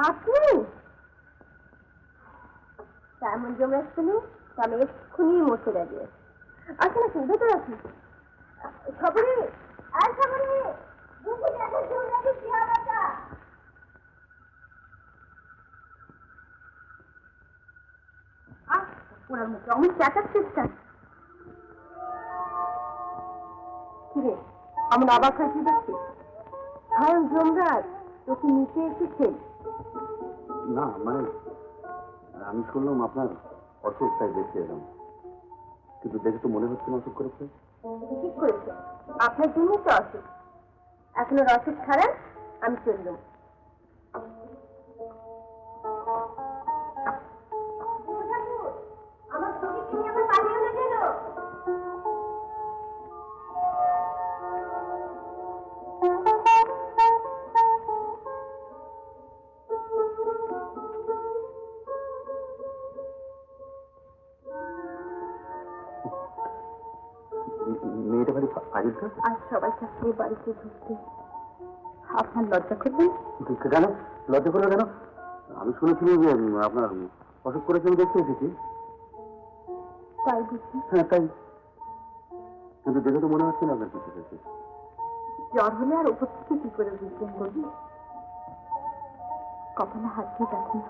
আপনি তেমন জমে আসছেন, আমি এক্ষুনি মরতে রাজি আছি। আচ্ছা না, ভেতরে আছি। সবাই আর সবাই ওনার মুখে অনেক চেঁচাচ্ছিস কেন? কিরে, আমার অবাক হয়ে কি দেখছিস? স্বয়ং যমরাজ তোকে নিতে এসেছেন? না মানে আমি শুনলাম আপনার অসুখ, তাই দেখতে এলাম। কিন্তু দেখে তো মনে হচ্ছে না অসুখ করেছে। ঠিক করেছে, আপনার জন্যই তো অসুখ। এখন ওর অসুখ ছাড়া আমি চললাম। আমার শরীর নিয়ে আমার পালিয়ে না গেল। মেয়েটা বাড়ি কাজের কাজ। আজ সবাই থাকলে বাড়িতে ঢুকতে আপনার লজ্জা করবেন? কেন লজ্জা করলো কেন? আমি শুনেছিলাম যে আপনার অসুখ করেছে, আমি দেখতে এসেছি। তাই বুঝি? হ্যাঁ তাই, কিন্তু দেখে তো মনে হচ্ছে না আপনার কিছু হয়েছে। জ্বর হলে আর উপর থেকে কি করে বুঝবেন বলি? কখনো হাত দিয়ে দেখুন।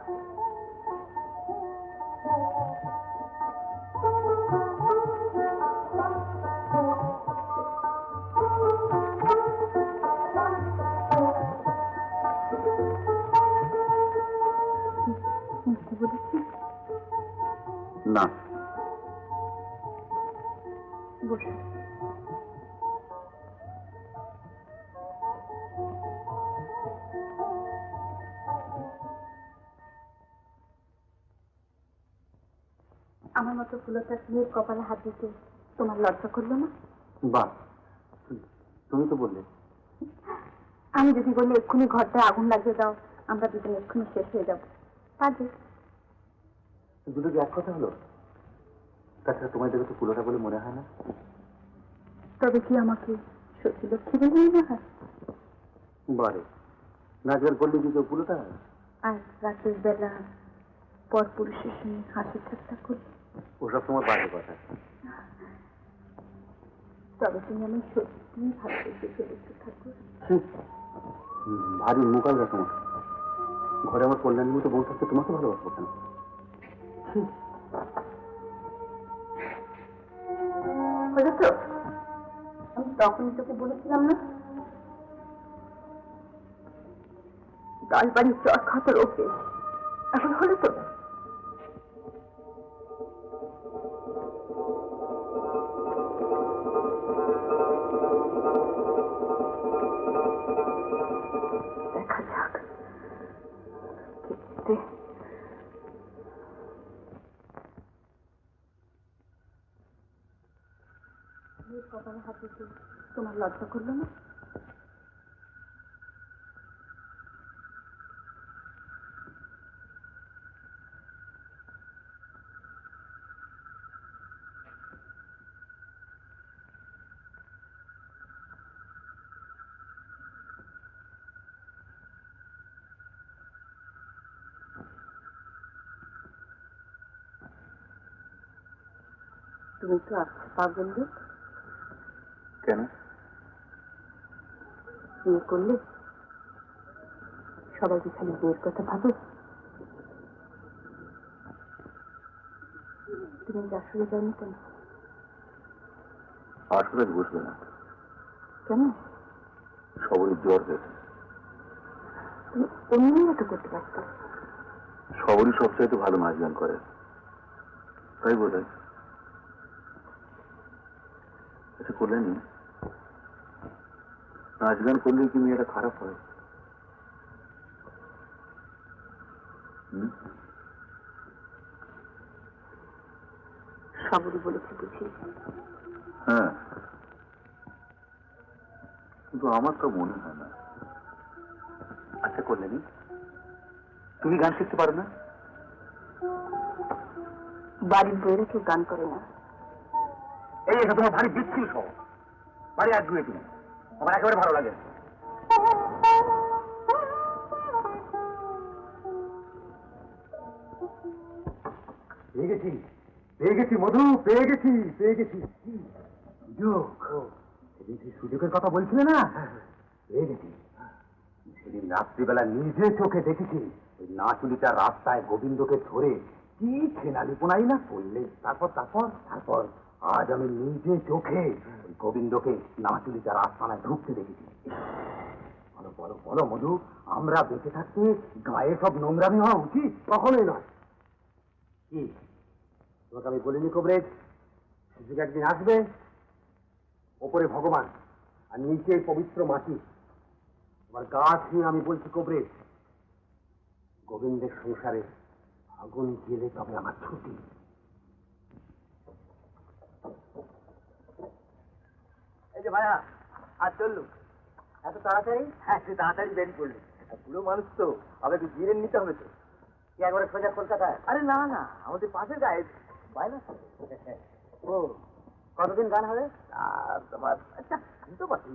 বলেছি না। বসে আমার মতো ফুলতার মেয়ের কপালে হাত দিতে তোমার লজ্জা করলো না? বাহ, তুমি তো বললে। আমি যদি বললে এক্ষুনি ঘরটায় আগুন লাগিয়ে দাও, আমরা দুজন এক্ষুনি শেষ হয়ে যাবো, কাজে দুটো কি এক কথা হলো? তাছাড়া তোমার দেখে তো ফুলোটা বলে মনে হয় না। তবে কি আমাকে সত্যি লক্ষ্মী বলে মনে হয়? বারে নাচগান করলে কি কেউ ফুলোটা হয়? আর রাতের বেলা পর পুরুষের সঙ্গে হাসি ঠাট্টা করি। ওসব তোমার বাজে কথা। তবে তুমি আমি সত্যি ভালোবেসে চলেছি ঠাকুর। ভারী মোকাবিলা তোমার। ঘরে আমার কল্যাণী মতো বউ থাকতে তোমাকে ভালোবাসবো কেন? বুঝেছো, আমি তখনই তোকে বলেছিলাম না, 10 বাড়ির চট খাতার ওকে। এখন হলো তো? দেখা যাক কপালে হাত দিতে তোমার লজ্জা করলো না? তুমি তো আচ্ছা পাগল লোক। কেন? বিয়ে করলে সবাইকে খালি বিয়ের কথা ভাবো। তুমি আসলে যাওনি কেন? আসলে বুঝবে না। কেন? সবরই জ্বর হয়েছে। তুমি এমনি এত করতে পারতো। সবরই সবচাইতে ভালো নাচ গান করে, তাই বোধ হয়। আচ্ছা করলেনি, নাচ গান করলে কি মেয়েটা খারাপ হয়? সবরই বলেছি বুঝি। হ্যাঁ, কিন্তু আমার তো মনে হয় না। আচ্ছা করলেনি, তুমি গান শিখতে পারো না? বাড়ির বইয়েরা কেউ গান করে না। এই এটা তোমার ভারী বিচ্ছিল শহর, ভারী আগ্রহী তুমি, আমার একেবারে ভালো লাগে। পেয়ে গেছি, পেয়ে গেছি মধু, পেয়ে গেছি, পেয়ে গেছি। সুযোগের কথা বলছিলে না, পেয়ে গেছি। সেদিন রাত্রিবেলা নিজে চোখে দেখেছি ওই নাচুলিটার রাস্তায় গোবিন্দকে ধরে কি ছেনালিপোনাই না করলে। তারপর তারপর তারপর আজ আমি নিজে চোখে ওই গোবিন্দকে নাচুলিটার আস্তানায় ঢুকতে দেখেছি। বলো বলো বলো মধু, আমরা বেঁচে থাকতে গায়ে সব নোংরামি হওয়া উচিত? কখনোই নয়। কি তোমাকে আমি বলিনি কবরেজ, সুযোগ একদিন আসবে, ওপরে ভগবান আর নিচে পবিত্র মাটি, তোমার গা ছুঁয়ে আমি বলছি কবরেজ, গোবিন্দের সংসারে আগুন জেলে তবে আমার ছুটি। এই যে ভাইয়া, আর চললু এত তাড়াতাড়ি? হ্যাঁ, তুই তাড়াতাড়ি বেরিয়ে পড়লি। পুরো মানুষ তো, আবার একটু জিরে নিতে হবে তো। কি একবারে সোজা কলকাতায়? আরে না না, আমাদের পাশের গায়ে বাইনা। ও, কতদিন গান হবে? তোমার আচ্ছা, আমি তো পাচ্ছি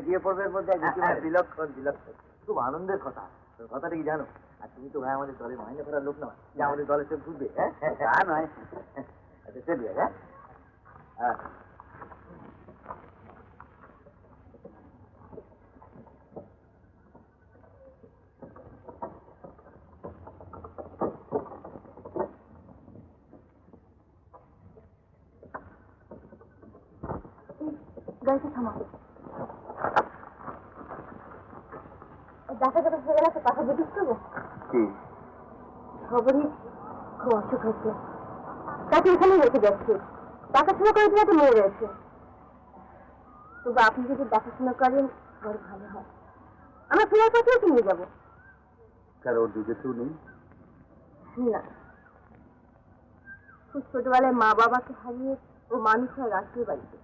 গিয়ে পড়বে এর মধ্যে বিলক্ষণ বিলক্ষণ, খুব আনন্দের কথা। তোর কথাটা কি জানো? আর তুমি তো ভাই আমাদের দলের মাইনে করার লোক নয় যে আমাদের দলের সব ঘুরবে। হ্যাঁ, তা নয়। আচ্ছা চলবে। হ্যাঁ হ্যাঁ, গাড়িটা থামা। দেখা যাবে হয়ে গেল তো, কথা জিজ্ঞেস করবো। কি খবরই খুব অসুখ হয়েছে, তাকে এখানেই রেখে যাচ্ছে। দেখাশোনা করে দিলে তো মেয়ে রয়েছে, তবু আপনি যদি দেখাশোনা করেন বড় ভালো হয়। আমরা ফেরার পথেও নিয়ে যাবো। কারো ওর দুধে কেউ নেই? না, খুব ছোটবেলায় মা বাবাকে হারিয়ে ও মানুষ হয় রাষ্ট্রীয় বাড়িতে।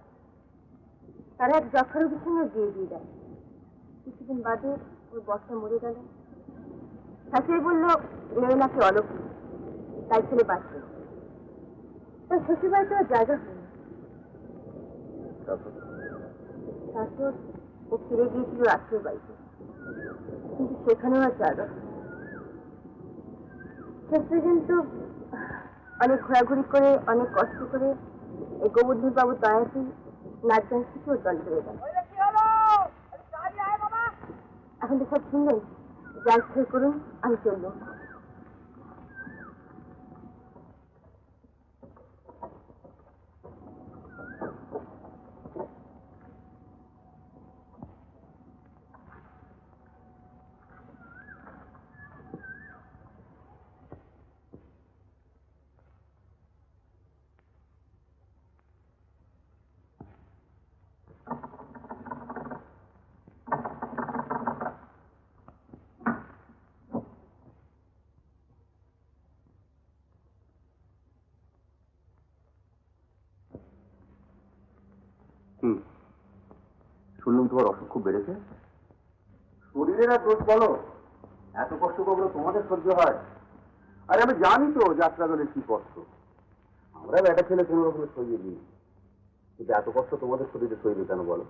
তারা এক যক্ষা রোগীর সঙ্গে বিয়ে দিয়ে দেয়। কিছুদিন বাদে ওর বর্ষা মরে গেল। শাশুড়ি বললো মেয়ে নাকি অলৌকিক, তাই ছেলে বাঁচবে। তাই শ্বশুর বাড়িতে ওর জায়গা হয়নি। তারপর ও ফিরে গিয়েছিল রাষ্ট্রীয় বাড়িতে, কিন্তু সেখানেও আর জায়গা হয়নি। শেষ পর্যন্ত অনেক ঘোরাঘুরি করে, অনেক কষ্ট করে এই গোবর্ধন বাবুর দয়াতেই নাচ গান শিখে ওর দল বেড়ে গেল। এখন তো সব শুনলেন, যা ইচ্ছে করুন, আমি চললাম। শুনলাম তোমার অসুখ খুব বেড়েছে। শরীরের আর দোষ বলো, এত কষ্ট করবো তোমাদের সহ্য হয়? আরে আমি জানি তো যাত্রা দলের কি কষ্ট, আমরা বেটা ছেলে কোনো রকমের সইয়ে দিই, কিন্তু এত কষ্ট তোমাদের শরীরে সইবে কেন বলো?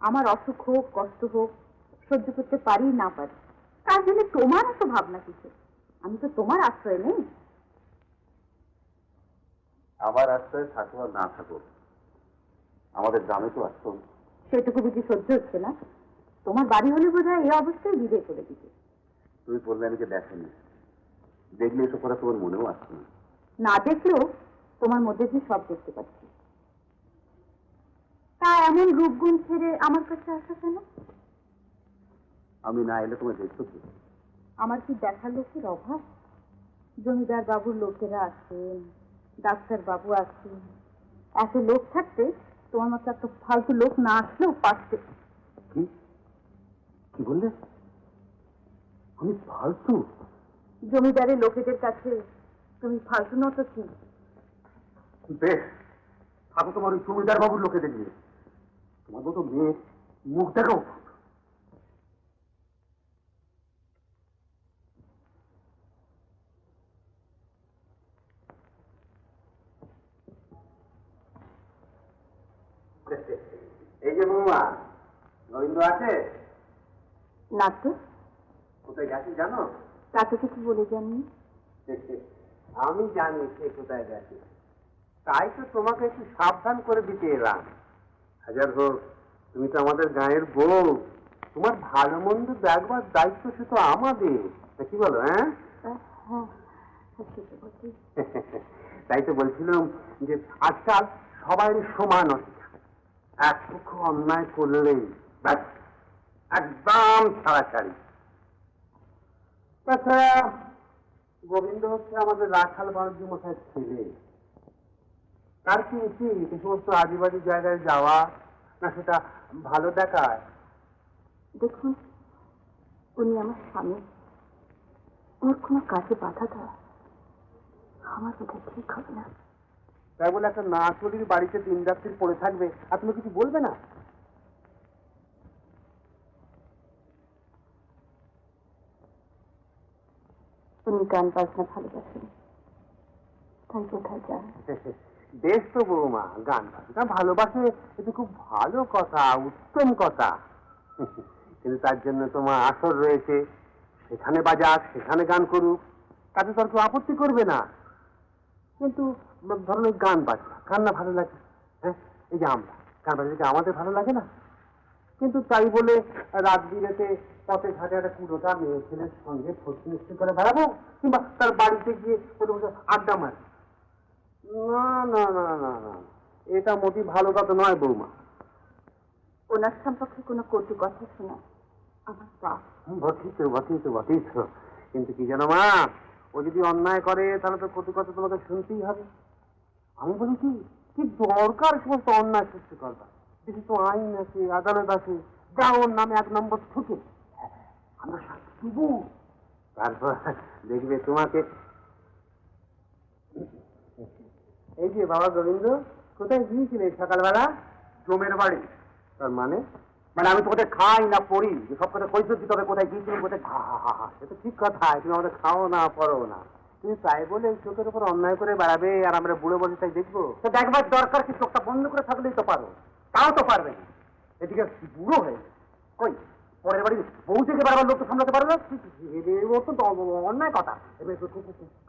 আমার অসুখ হোক, কষ্ট হোক, সহ্য করতে পারি না পারি, তার জন্য তোমার এত ভাবনা কিছু? আমি তো তোমার আশ্রয় নেই। আমার আশ্রয় থাকো আর না থাকো, আমাদের গ্রামে তো আসতো। সেটুকু বুঝি সহ্য হচ্ছে না? তোমার বাড়ি হলে বোধ হয় এই অবস্থায় বিদায় করে দিতে। তুমি বললে আমি যে দেখেনি, দেখলে এসব কথা তোমার মনেও আসছে না। না দেখলেও তোমার মধ্যে দিয়ে সব দেখতে পাচ্ছি। তা এমন রূপগুণ ছেড়ে আমার কাছে আসা কেন? আমি না এলে তোমার দেখছো কি? আমার কি দেখার লোকের অভাব? জমিদার বাবুর লোকেরা আছেন, ডাক্তার বাবু আছেন, এত লোক থাকতে তোমার মতো এত ফালতু লোক না আসলেও পারছে। কি কি বললে? আমি ফালতু? জমিদারের লোকেদের কাছে তুমি ফালতু নত কি? বেশ, থাকো তোমার ওই জমিদার বাবুর লোকে দেখবে, তোমার মতো মেয়ে মুখ দেখাও। এই যে বৌমা, গোবিন্দ আছে? না তো, কোথায় গেছে জানো? তা তো কিছু বলে যাননি। আমি জানি সে কোথায় গেছে, তাই তো তোমাকে একটু সাবধান করে দিতে এলাম। হাজার হোক, তুমি তো আমাদের গায়ের বউ, তোমার ভালো মন্দ দেখবার দায়িত্ব শুধু আমাদের, তা কি বলো? হ্যাঁ, হ্যাঁ, সেটা বলছি। তাই তো বলছিলাম যে আজকাল সবাই সমান অধিকার, এক পক্ষ অন্যায় করলেই ব্যাস একদম ছাড়াছাড়ি। তাছাড়া গোবিন্দ হচ্ছে আমাদের রাখাল বাণিজ্য মশাইয়ের ছেলে, তার কি উচিত এই সমস্ত আদিবাদী জায়গায় যাওয়া, না সেটা ভালো দেখায়? দেখুন, উনি আমার স্বামী, ওর কোনো কাজে বাধা দেওয়া আমার বোধহয় ঠিক হবে না। তাই বলে একটা না চলির বাড়িতে দিন রাত্রি পড়ে থাকবে আর তুমি কিছু বলবে না? উনি গান বাজনা ভালোবাসেন, তাই কোথায় যান। বেশ তো বৌমা, গান বাজনা ভালোবাসে, এটা খুব ভালো কথা, উত্তম কথা। কিন্তু তার জন্য তোমার আসর রয়েছে, সেখানে বাজাক, সেখানে গান করুক, তাতে তোর কেউ আপত্তি করবে না। কিন্তু ধরুন ওই গান বাজনা, গান না ভালো লাগে? হ্যাঁ, এই যে আমরা গান বাজনা আমাদের ভালো লাগে না, কিন্তু তাই বলে রাত বিরেতে পথে ঘাটে একটা কুড়োটা মেয়ে ছেলের সঙ্গে ফষ্টি মিষ্টি করে বেড়াবো, কিংবা তার বাড়িতে গিয়ে বসে বসে আড্ডা মারি? না না না না না, এটা মোটি ভালো কথা নয় বৌমা। ওনার সম্পর্কে কোনো কটু কথা শোনা আমার পাপ। বটেই তো, বটেই তো, বটেই তো। কিন্তু কি জানো মা, ও যদি অন্যায় করে তাহলে তো কটু কথা তোমাকে শুনতেই হবে। আমি বলি কি, কি দরকার সমস্ত অন্যায় সৃষ্টি করবার? দেশে তো আইন আছে, আদালত আছে, যা ওর নামে 1 নম্বর ঠুকে আমরা শাস্তি দেবো। তারপর দেখবে তোমাকে। এই যে বাবা গোবিন্দ, কোথায় গিয়েছিলে সকালবেলা? জমের বাড়ি। তার মানে? মানে আমি তোমাদের খাই না পড়ি, যে সব কথা কৈফিয়ত দিতে হবে কোথায় গিয়েছিলে, কোথায়। সে তো ঠিক কথা, তুমি আমাদের খাও না পড়ো না, তুমি তাই বলে এই চোখের উপর অন্যায় করে বেড়াবে আর আমরা বুড়ো বসে তাই দেখবো? তো দেখবার দরকার কি, চোখটা বন্ধ করে থাকলেই তো পারো, তাও তো পারবে না। এদিকে বুড়ো হয়ে কই পরের বাড়ি বউ থেকে বারবার লোক তো সামলাতে পারবে না? অত্যন্ত অন্যায় কথা,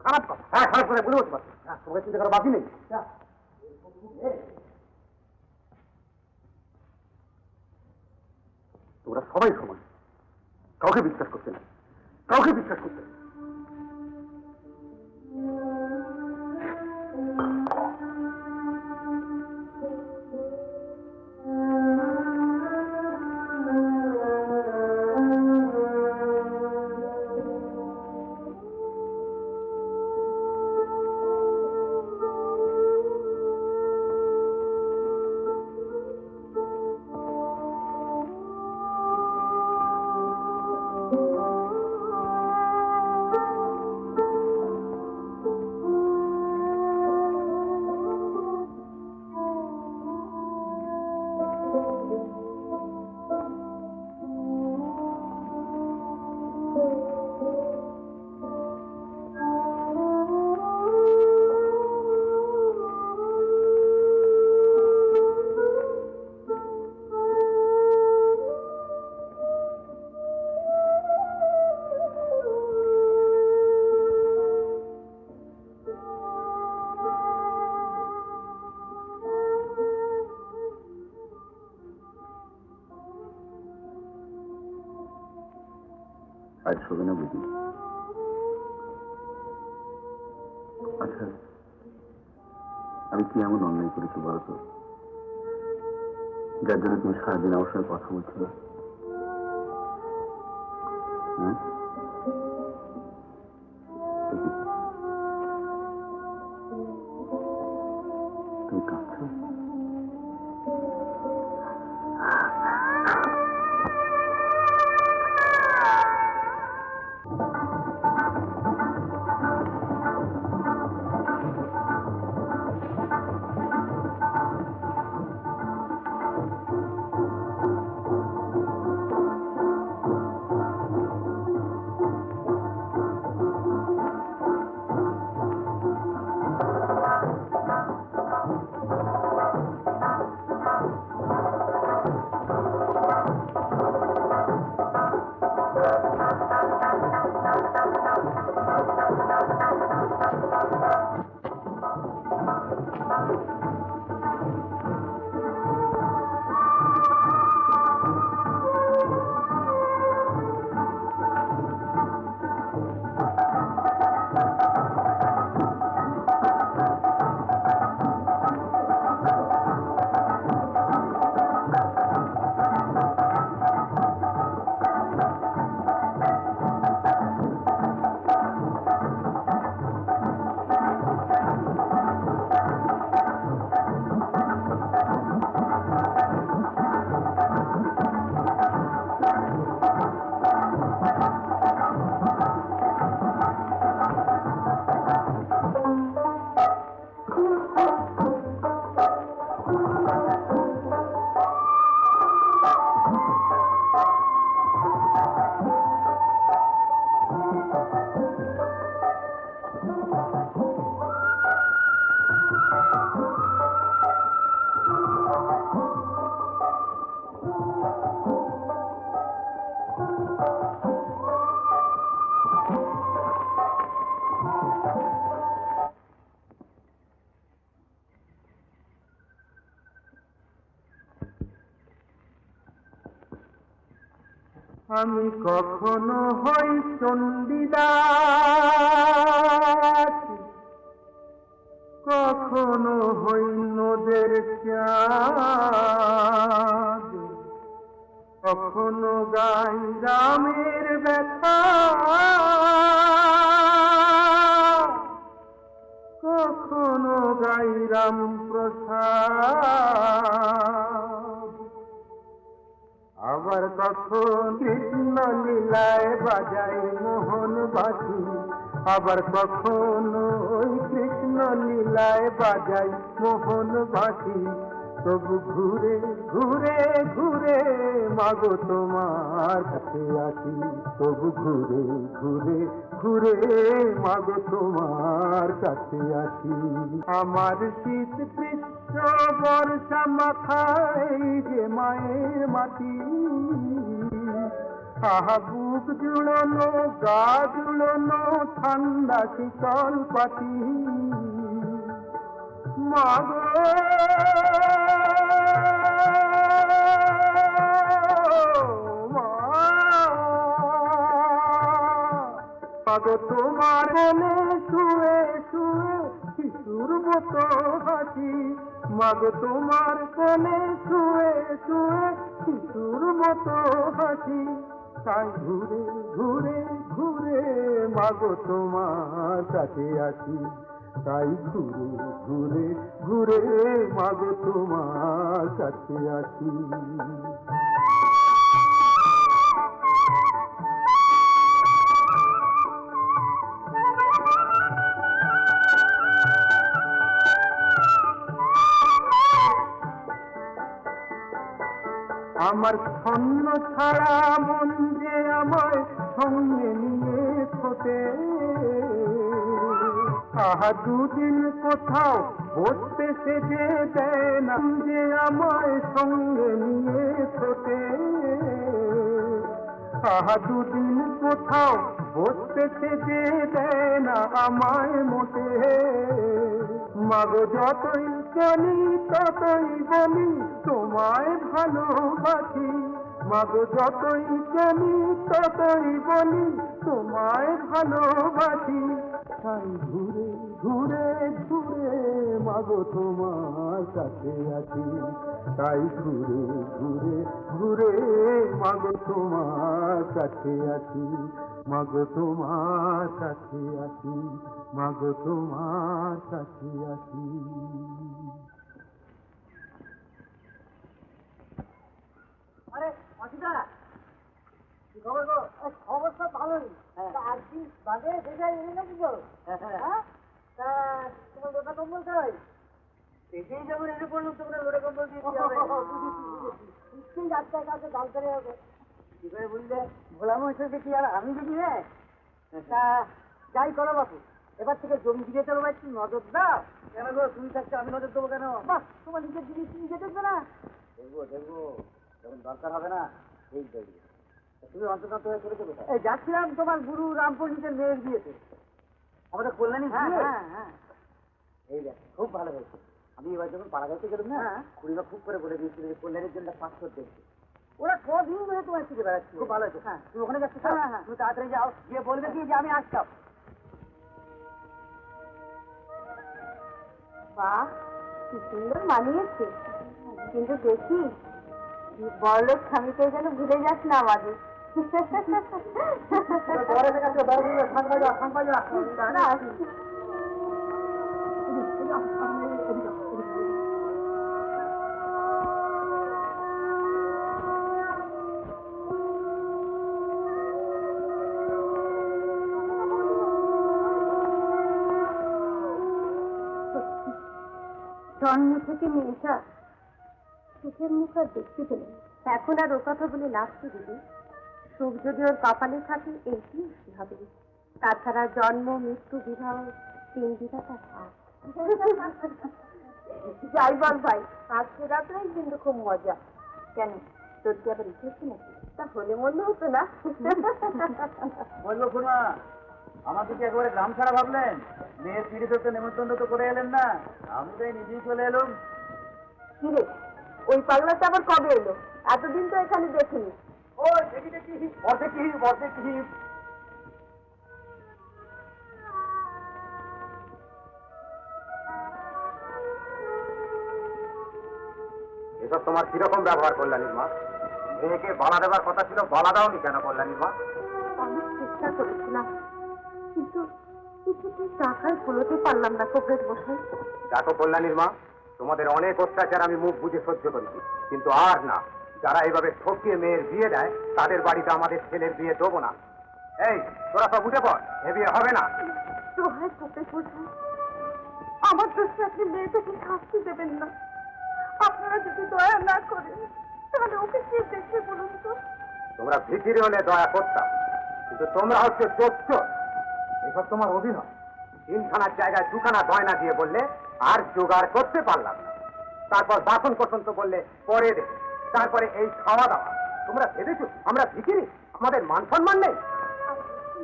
খারাপ কথা। হ্যাঁ, খারাপ করে বুঝে বসতে পারবে, তোমাকে চিন্তা করা বাকি নেই। তোমরা সবাই সমান, কাউকে বিশ্বাস করতে না, কাউকে বিশ্বাস করতে না। আজ শোবে না বুঝি? আচ্ছা, আমি কি এমন অন্যায় করেছি বলতো, যার জন্য তুমি সারাদিন আমার সঙ্গে কথা বলছো না? হ্যাঁ, তুমি কাঁদছো? আমি কখনো হই চণ্ডীদাস, কখনো হই নদের চাঁদ, কখনো গাই রামের ব্যথা, কখনো গাই রাম প্রসাদ, আবার কখন কৃষ্ণ লীলায় বাজাই মোহন বাসি, আবার কখনো ওই কৃষ্ণ লীলায় বাজাই মোহন বাসি। তবু ঘুরে ঘুরে ঘুরে মাগো তোমার কাছে আসি, তবু ঘুরে ঘুরে ঘুরে মাগো তোমার কাছে আসি। আমার শীত গ্রীষ্ম বর্ষা মাথায় যে মায়ের মাটি, আহা বুক জুড়োনো গা জুড়োনো ঠান্ডা শীতল পাটি, মাগো মাগো তোমার কোলে শুয়ে শুয়ে শিশুর মতো হাসি, মাগো তোমার কোলে শুয়ে শুয়ে শিশুর মতো হাসি। তাই ঘুরে ঘুরে ঘুরে মাগো তোমার কাছে আসি, তাই ঘুরে ঘুরে ঘুরে মাগো তোমার কাছে আসি। আমার ছন্ন ছাড়া মন যে আমায় সঙ্গে নিয়ে ছোটে, আহা দুদিন কোথাও বসতে সে যে দেয় না, যে আমায় সঙ্গে নিয়ে ছোটে, আহা দুদিন কোথাও বসতে সে যে দেয় না আমায় মোটে। মাগো যতই চলি ততই বলি তোমায় ভালোবাসি, মাগো যতই চলি ততই বলি তোমায় ভালোবাসি। তাই ঘুরে ঘুরে ঘুরে মাগো তোমার কাছে আসি, তাই ঘুরে ঘুরে ঘুরে মাগো তোমার কাছে আসি, মাগো তোমার কাছে আসি, মাগো তোমার কাছে আসি। আরে অসিতা, কি খবর গো? খবর সব ভালোই। আজকে বাদে দেখে এনে নাকি গো? হ্যাঁ, তা তোমার লোটা কম্বল চাই এসেই যখন এসে পড়লো তোমরা লোটা কম্বল দিয়ে নিশ্চয়ই রাস্তার কাছে দাল করে হবে। কি করে বুঝলে? ভোলা মহেশ্বর দেখি আর আমি দেখি। হ্যাঁ, তা যাই করো বাপু, এবার থেকে জমি দিকে চলো ভাই, একটু নজর দাও। কেন গো, তুমি থাকছো আমি নজর দেবো কেন? বাহ, তোমার নিজের জিনিস নিজে দেখবে না? দেখবো দেখবো, যখন দরকার হবে না এই দেখবে। তুমি অন্তত হয়ে চলে যাবে। এই যাচ্ছিলাম তোমার গুরু রামপণ্ডিতের মেয়ের বিয়েতে, আমাদের কল্যাণী। হ্যাঁ হ্যাঁ, এই দেখ খুব ভালো হয়েছে। আমি এবার যখন পাড়া গাইতে গেলাম না, খুড়িমা খুব করে বলে দিয়েছিল যে কল্যাণীর জন্য পাসপোর্ট দেখবে। ওরা কদিন ধরে তোমার শিখে বেড়াচ্ছে, খুব ভালো হয়েছে। হ্যাঁ, তুমি ওখানে যাচ্ছ? হ্যাঁ হ্যাঁ, তুমি তাড়াতাড়ি যাও, গিয়ে বলবে কি যে আমি আসতাম। বাহ, কি সুন্দর মানিয়েছে, কিন্তু দেখি বড়লোক স্বামীকে যেন ভুলে যাস না আমাদের। দাঁড়া, আসছি। জন্ম থেকে মেয়েটা সুখের মুখ আর দেখতে পেলেন। এখন আর ও কথা বলে লাভ কি দিদি? সুখ যদি ওর কপালে থাকে এইটি হবে। তাছাড়া জন্ম মৃত্যু বিবাহ তিন বিধাতা হাত। যাই বল ভাই, আজকে রাত্রেই কিন্তু খুব মজা। কেন, তোর কি আবার ইচ্ছে হচ্ছে নাকি? তা হলে মনে হতো না। বলবো খুড়মা, আমাকে কি একেবারে গ্রাম ছাড়া ভাবলেন? মেয়ের পিড়ি ধরতে নেমন্তন্ন তো করে এলেন না, আমি তাই নিজেই চলে এলাম। কি রে, ওই পাগলাটা আবার কবে এলো? এতদিন তো এখানে দেখিনি। ও দেখি দেখি, বসে কি বসে কি। এসব তোমার কিরকম ব্যবহার কল্যাণীর মা? মেয়েকে বলা দেবার কথা ছিল, বলা দাওনি কেন কল্যাণীর মা? অনেক চেষ্টা করেছিলাম, কিন্তু কিছুতেই টাকায় ফলতে পারলাম না কবরেজ বসাই। দেখো কল্যাণীর মা, তোমাদের অনেক অত্যাচার আমি মুখ বুঝে সহ্য করেছি, কিন্তু আর না। যারা এইভাবে ঠকিয়ে মেয়ের বিয়ে দেয়, তাদের বাড়িতে আমাদের ছেলের বিয়ে দেবো না। এই তোরা সব উঠে পড়, এ বিয়ে হবে না। দোহাই কবরেজ বসাই, আমার দোষে আপনি মেয়েটাকে শাস্তি দেবেন না। আপনারা যদি দয়া না করেন, তাহলে ওকে কে দেখে বলুন তো? তোমরা ভিখিরি হলে দয়া করতাম, কিন্তু তোমরা হচ্ছে চোর। এসব তোমার অভিনয়। 3খানার জায়গায় 2খানা গয়না দিয়ে বললে আর জোগাড় করতে পারলাম না। তারপর বাসন কোসন তো বললে পরে দে। তারপরে এই খাওয়া দাওয়া। তোমরা ভেবেছো আমরা ভিখিরি? আমাদের মান সম্মান নেই?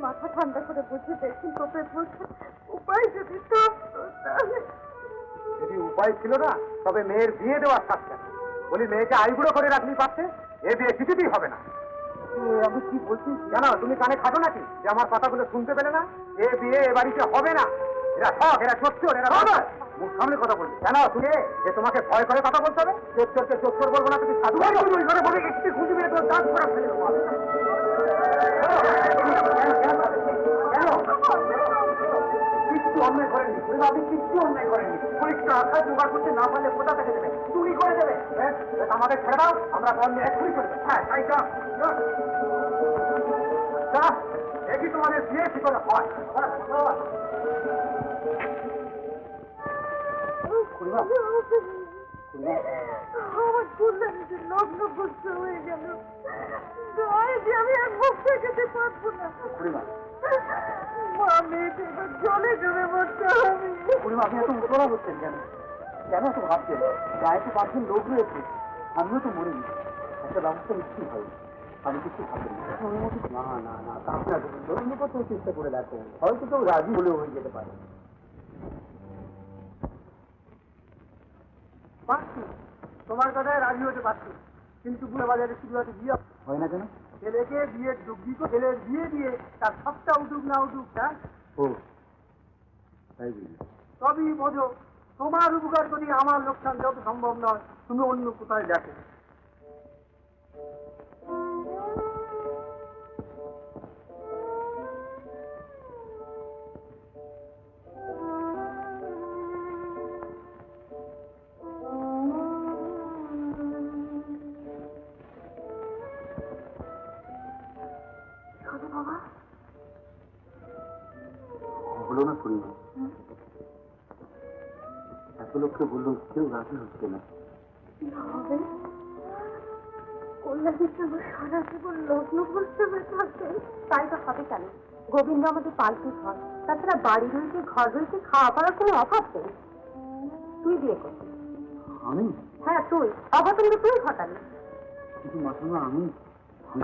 মাথা ঠান্ডা করে বুঝে দেখুন কবরেজ বসাই, উপায় যদি থাকতো তাহলে। যদি উপায় ছিল না, তবে মেয়ের বিয়ে দেওয়ার থাকছে। বলি মেয়েকে আইবুড়ো করে রাখলি পারছে, এ বিয়ে কিছুতেই হবে না। আমি কি বলছি? কেন তুমি কানে খাটো নাকি যে আমার কথাগুলো শুনতে পেলে না? এ বিয়ে এ বাড়িতে হবে না। এরা সব, এরা চোর, এরা মুখ সামনে কথা বলবে কেন? তুমি যে তোমাকে ভয় করে কথা বলতে হবে? চোরকে চোর বলবো না, তুমি সাধু বলে একটু খুঁজে মেরে তোর দাঁত খরাপ ফেলে দেবো। কিচ্ছু অন্যায় করেননি, আপনি কিচ্ছু অন্যায় করেননি। পরীক্ষা আশা জোগাড় করতে না পারলে কোথা থেকে দেবে? চুরি করে দেবে। আমাদের ছেড়ে দাও, আমরা বন্ধে এক্ষুনি করবে। হ্যাঁ তাই দেখি তোমাদের বিয়ে কি করে হয়। আমার কল্যাণীদের লগ্ন করতে হয়ে গেল। দয়া যে আমি আর মুখ দেখাতে পারবো না। মা মেয়েকে এবার জলে জমে মরতে হবে। খুড়িমা, আপনি এত উত্তরা হচ্ছেন কেন? কেন এত ভাবছেন? গায়ে তো 5 জন লোক রয়েছে, আমিও তো মরিনি। একটা ব্যবস্থা নিশ্চয়ই হয়। আমি কিছু ভাববেন না। না না, আপনার অন্য কোথাও চেষ্টা করে দেখো, হয়তো কেউ রাজি হলেও হয়ে যেতে পারে। পারছি, তোমার কথায় রাজি হতে পারছি, কিন্তু বুড়ো বাজারে শুধু হয়তো বিয়ে হয় না কেন? ছেলেকে বিয়ের যোগ্যী করে ছেলের বিয়ে দিয়ে তার সবটা উঠুক না উঠুক, হ্যাঁ? ও তাই বুঝি। সবই বোঝো, তোমার উপকার করি আমার লোকসান যত সম্ভব নয়, তুমি অন্য কোথায় দেখো। বাবা হলো না শুনি, এত লোককে বললো, কেউ রাজি হচ্ছে না। কি হবে? কল্যাণীর সঙ্গে সারা জীবন লগ্ন করতে থাকে। তাই তো হবে কেন? গোবিন্দ আমাদের পাল্টি ঘর, তাছাড়া বাড়ি রয়েছে, ঘর রয়েছে, খাওয়া পড়ার কোনো অভাব নেই। তুই বিয়ে করবি? আমি? হ্যাঁ তুই, অঘটন তো তুই ঘটালি। কিন্তু মাসামা, আমি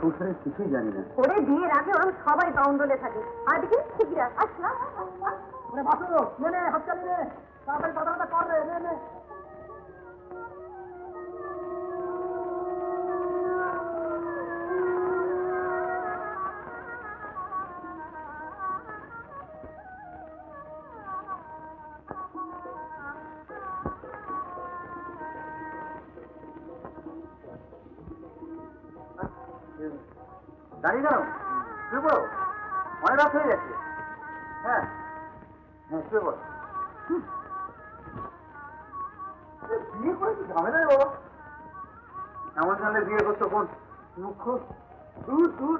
সংসারের কিছুই জানি না। ওরে বিয়ের আগে ওরা সবাই বাউন্ডলে থাকে, আর দেখি ঠিকরা আসলাম। হাততালি নে, তাড়াতাড়ি কথাটা কর রে, নে। দাঁড়িয়ে দাও, শুয়ে পড়ো, অনেক রাত হয়ে গেছে। হ্যাঁ হ্যাঁ, শুয়ে পড়ো। বিয়ে করেছি ঝামেলা রে বাবা। এমন জানলে বিয়ে করতো কোন মুখ্য? দূর দূর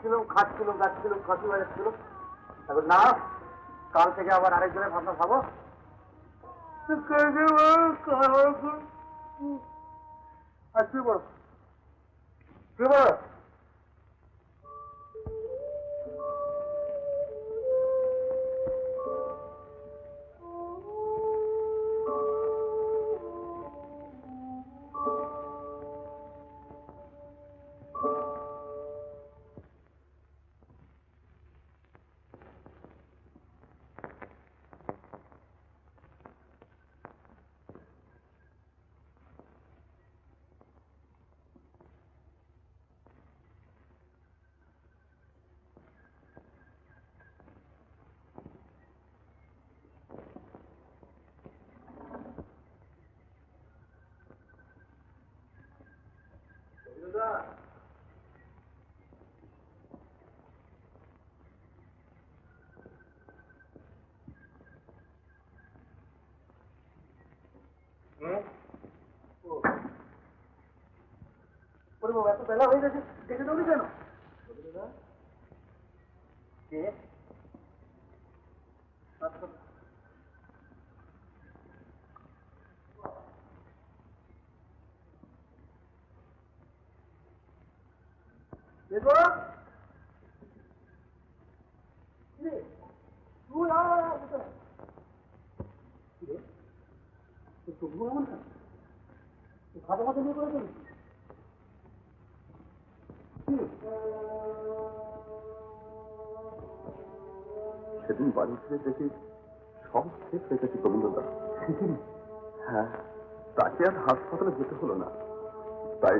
ছিলাম, খাচ্ছিলাম, গাচ্ছিলাম, খাসি বাজাচ্ছিল। এখন না, কাল থেকে আবার আরেকজনের ভাবনা ভাবো। আর শুয়ে পড়ো, শুয়ে পড়ো। এত বেলা হয়ে গেছে, দেখে দৌড়ি কেন? কে? দেখো তুই খাতা মাথা নিয়ে করে চলিস? সেদিন বাড়ি ফিরে দেখি সব শেষ রেখেছি গোবিন্দদা। হ্যাঁ, তাকে আর হাসপাতালে যেতে হলো না। তাই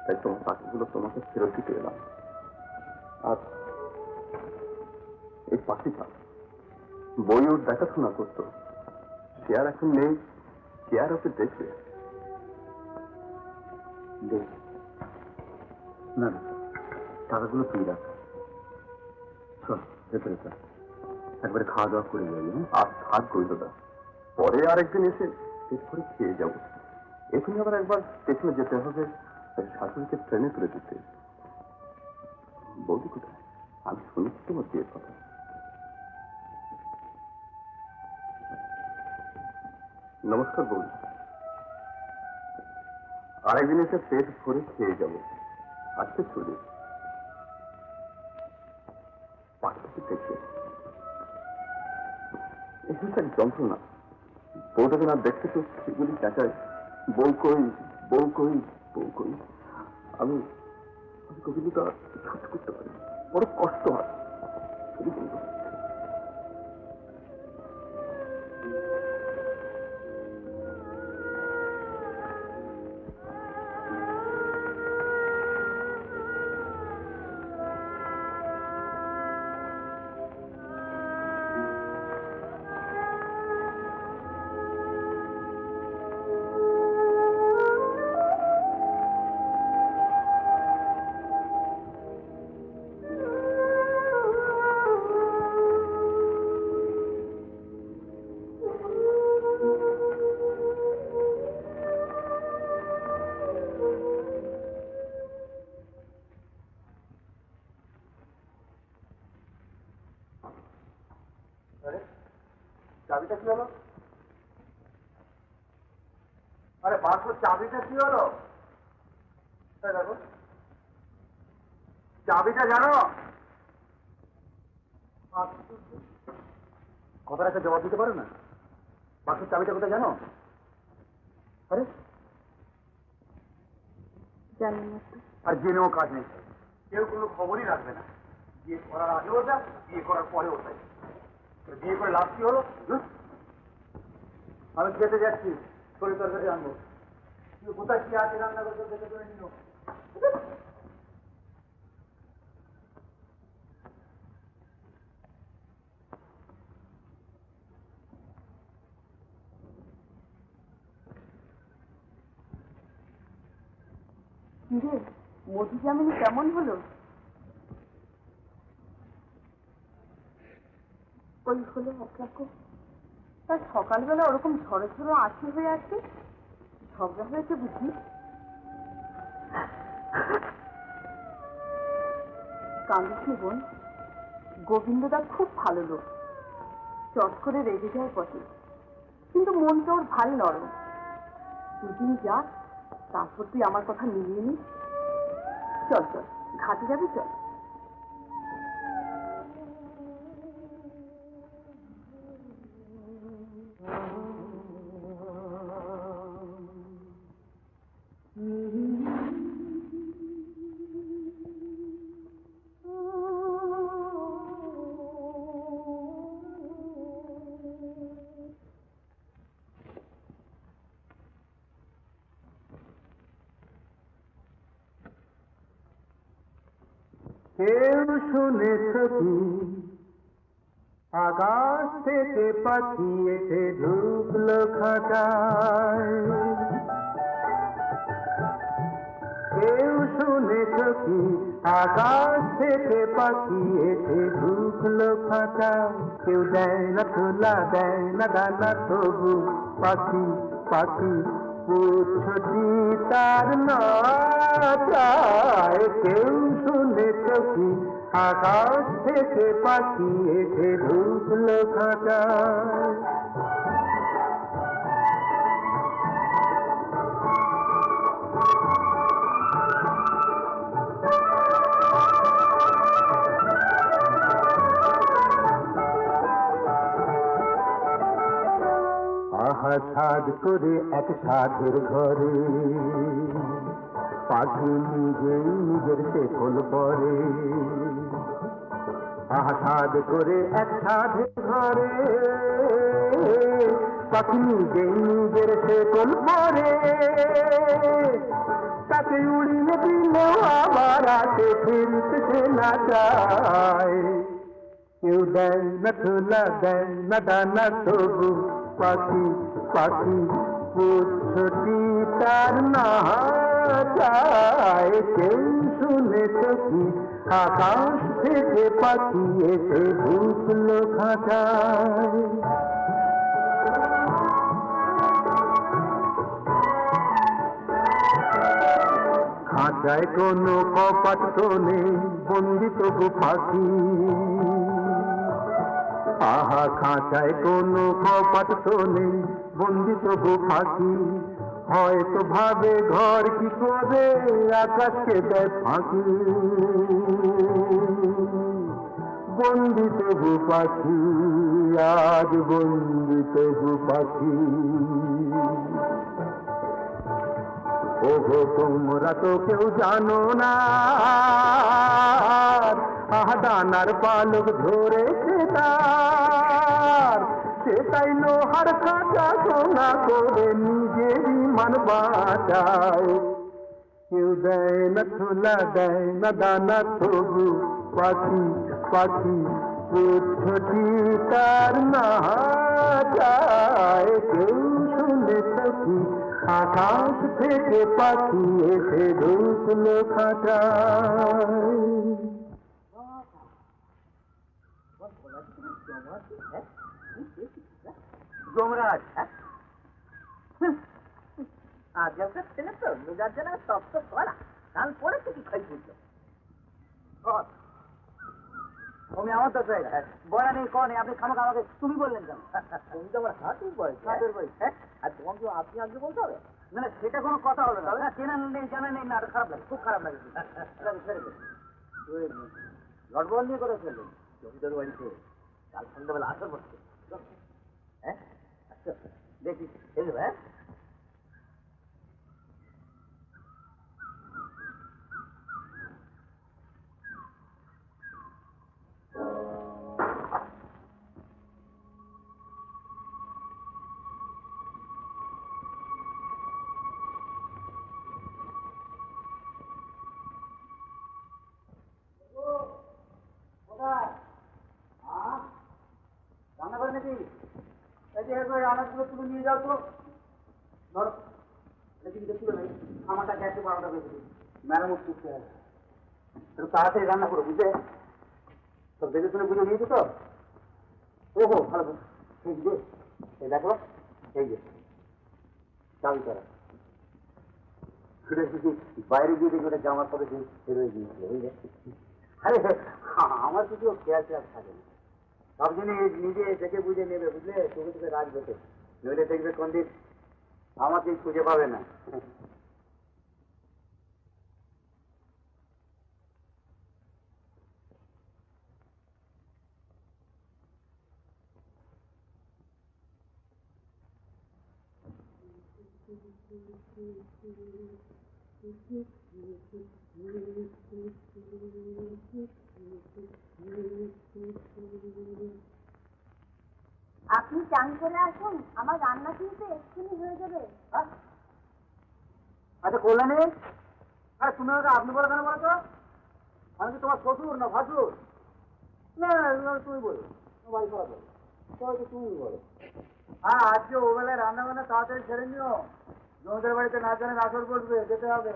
তাই তোমার পাখিগুলো তোমাকে ফেরত দিতে এলাম। আর এই পাখিটা বই ওর দেখাশোনা করতো, সে আর এখন নেই, কে আর ওকে দেখবে? না না, টাকাগুলো তুই রাখ। চল ভেতরে চল, একবারে খাওয়া দাওয়া করে যাবি। আর থাক গোবিন্দদা, পরে আরেকদিন এসে পেট করে খেয়ে যাব। এখানে আবার একবার স্টেশনে যেতে হবে, শাশুড়িকে ট্রেনে তুলে দিতে। বৌদি কোথায়? আমি শুনেছি তোমার বিয়ের কথা। নমস্কার বৌদি, আরেকদিন এসে পেট ভরে খেয়ে যাব। আজকে চলে পাখিকে দেখে এখানকার যন্ত্রণা। বউটাকে না দেখতে তো সেগুলি চাচাই, বউ কই, বউ কই, বউ কই। আমি কবিতা সহ্য করতে পারি, বড় কষ্ট হয়। চাবিটা কি হলো? আরে বাসুর চাবিটা কি হলো? দেখো চাবিটা জানো? কথার একটা জবাব দিতে পারো না? বাসুর চাবিটা কোথায় জানো? আরে জানি না। আর জেনেও কাজ নেই, কেউ কোনো খবরই রাখবে না। বিয়ে করার আগেও যা, বিয়ে করার পরেও তাই। বিয়ে করে লাভ কি হলো? আমি খেতে যাচ্ছি, শরীর তরকারি আনবো। তুই কোথায় কি আছে রান্না করতে দেখে করে নিও। কিরে, মধু জামিনী কেমন হলো? ওই হলো একরকম। তার সকালবেলা ওরকম ঝড়ো ঝড়ো আঁচি হয়ে আছে, ঝগড়া হয়েছে বুঝি? কান্দিস নি বোন, গোবিন্দদা খুব ভালো লোক, চট করে রেগে যায় বটে, কিন্তু মনটা ওর ভারী নরম। দুদিন যাক, তারপর তুই আমার কথা মিলিয়ে নিস। চল চল, ঘাটে যাবি চল। কেউ শুনেছ কি আকাশ থেকে পাখি এসে ঢুকলো খাঁচায়? কেউ শুনেছ কি আকাশ থেকে পাখি এসে ঢুকলো খাঁচায়? কেউ দেয় না তোলা, দেয় না দানা, তবু পাখি পাখি পুচ্ছটি তার না চায় কেউ শুনেছ কি আকাশ থেকে পাখি এসে ঢুকলো খাঁচায় আহা সাধ করে এক সাধের ঘরে পাখি নিজেই নিজের শেকল পরে আহা সাধ করে এক সাধের ঘরে পাখি নিজেই নিজের শেকল পরে তাকে উড়িয়ে দিল আবার আসে ফিরতে সে না চায় কেউ দেয় না ছোলা দেয় না দানা তবু পাখি পাখি পুচ্ছটি তার না চায় কেউ শুনেছ কি আকাশ থেকে পাখি এসে ঢুকলো খাঁচায় খাঁচায় কোনো কপাট তো নেই বন্দি তবু পাখি আহা খাঁচায় কোনো কপাট তো নেই বন্দি তবু পাখি হয়তো ভাবে ঘর কি করে আকাশকে দেয় ফাঁকি বন্দি তবু পাখি আজ বন্দি তবু পাখি ওগো তোমরা তো কেউ জানো না আহা দানার পালক ধরেছে তার সেটাই লোহার কাঁচা সোনা করে নিজেরই মান বাঁচায় কেউ দেয় না ছোলা দেয় না দানা তবু পাখি পাখি পুচ্ছটি তার না চায় কেউ শুনে থাকি আকাশ থেকে পাখি এসে ঢুকলো খাঁচায় যমরাজ আজকাল ছেলে তো মেজার জানা সব তো করা কাল পরে থেকে খাই বুঝলো তুমি আমার তো বলা নেই কনে আপনি খামাকে আমাকে তুমি বললেন কেন তুমি তো আমার হাতের বয়স হাতের বয়স হ্যাঁ আর তোমাকে আপনি আজকে বলতে হবে না না সেটা কোনো কথা হলো না না চেনা নেই জানা নেই না খারাপ লাগে খুব খারাপ লাগে ছেড়ে দে লটবল নিয়ে করে ফেললেন জমিদার বাড়িতে কাল সন্ধ্যাবেলা আসর বসছে হ্যাঁ আচ্ছা দেখি এই হ্যাঁ রান্না করে নাকি এই যে রান্নাগুলো তুলে নিয়ে যাও তো ধরো দেখি দেখছিল নাকি আমারটা গ্যাসে 12টা বেজে দিই ম্যাডাম উঠতে হবে একটু তাড়াতাড়ি রান্না করো বুঝলে সব দেখে শুনে বুঝে নিয়েছো তো ওহো ভালো ঠিক যে এই দেখো এই যে চাবি করা বাইরে গিয়ে দেখি ওটা জামার পরে বেরোয় গিয়েছিল বুঝলে আরে আমার কিছু খেয়াল খেয়াল থাকে না সব জিনিস নিজে দেখে বুঝে নেবে বুঝলে চোখে চোখে রাখবে তো নইলে দেখবে কোনদিন আমাকেই খুঁজে পাবে না আপনি চান করে আসুন আমার রান্না কিন্তু এক্ষুনি হয়ে যাবে আচ্ছা কল্যাণী আরে তুমি আমাকে আপনি বলো কেন বলো তো আমি কি তোমার শ্বশুর না ভাসুর না তুমি বলো বাড়ি করা বলো তো তুমি বলো হ্যাঁ আজকে ও বেলায় রান্না বান্না তাড়াতাড়ি ছেড়ে নিও জমিদার বাড়িতে না জানে আসর বসবে যেতে হবে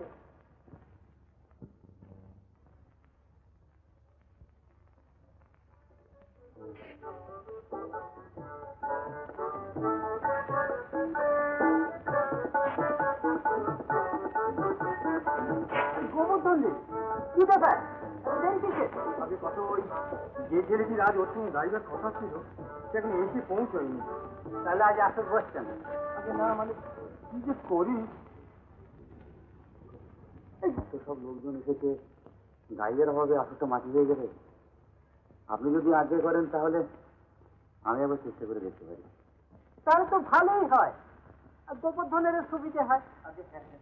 শুনলি কি ব্যাপার আগে কত ওই যে ছেলেটি আজ ওর সঙ্গে গাড়িটার কথা ছিল সে এখন এসে পৌঁছয়নি। তাহলে আজ আসতে বসছেন আগে না মানে কি যে করি। তো সব লোকজন এসেছে, গাইয়ের অভাবে আসরটা মাটি হয়ে গেলে আপনি যদি আগে করেন তাহলে আমি আবার চেষ্টা করে দেখতে পারি। তাহলে তো ভালোই হয়, আর গোবর্ধনের সুবিধে হয়। আগে হ্যাঁ হ্যাঁ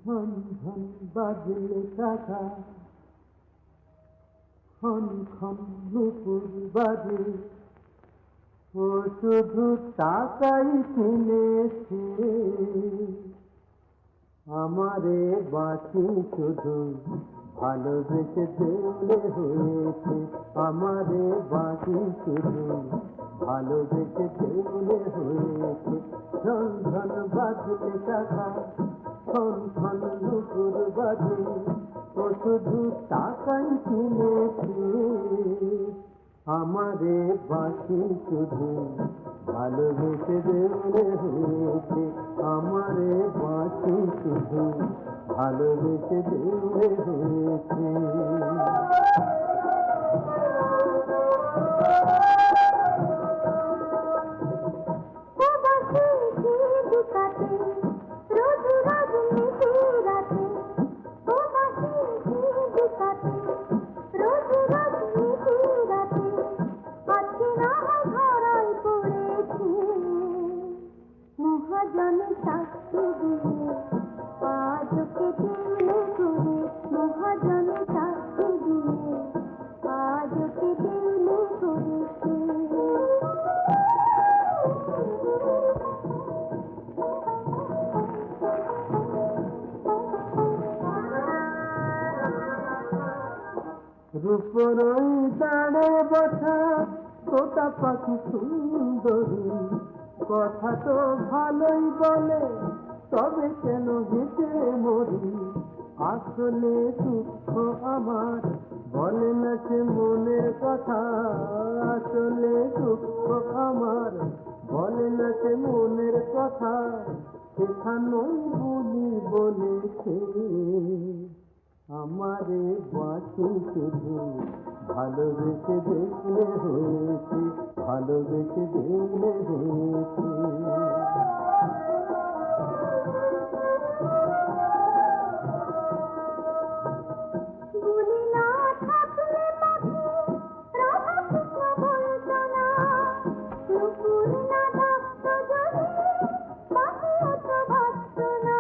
ঝন ঝন বাজলে টাকা, খন খন নুপুর বাজে, ও শুধু টাকাই কিনেছে আমারে বাঁচি শুধু ভালোবেসে দেউলে হয়েছে, আমারে বাঁচি শুধু ভালোবেসে দেউলে হয়েছে। ঝন ঝন বাজলে টাকা, খন খন নুপুর বাজে, ও শুধু টাকাই কিনেছে আমারে বাঁচি শুধু ভালোবেসে দেউলে হয়েছে, আমারে বাঁচি শুধু ভালোবেসে দেউলে হয়েছে। মহাজনে সাক্ষী দিয়ে আজকে দিলে করে, মহাজনে সাক্ষী দিয়ে আজকে দিলে করেছে। রূপরই দাঁড়ে বসা তোতা পাখি সুন্দরী, কথা তো ভালোই বলে তবে কেন হেঁটে মরি, আসলে দুঃখ আমার বলে না সে মনের কথা, আসলে দুঃখ আমার বলে না সে মনের কথা, সেখানেই বলি বলেছে আমারে বাঁচি শুধু ভালোবেসে দেখলে হয়েছে, ভালোবেসে দেখলে হয়েছে। গুলি না থাকলে পাখি রাধা কৃষ্ণ বলতো না, নুপুর না ডাকতো যদি পাখি অত ভাবতো না।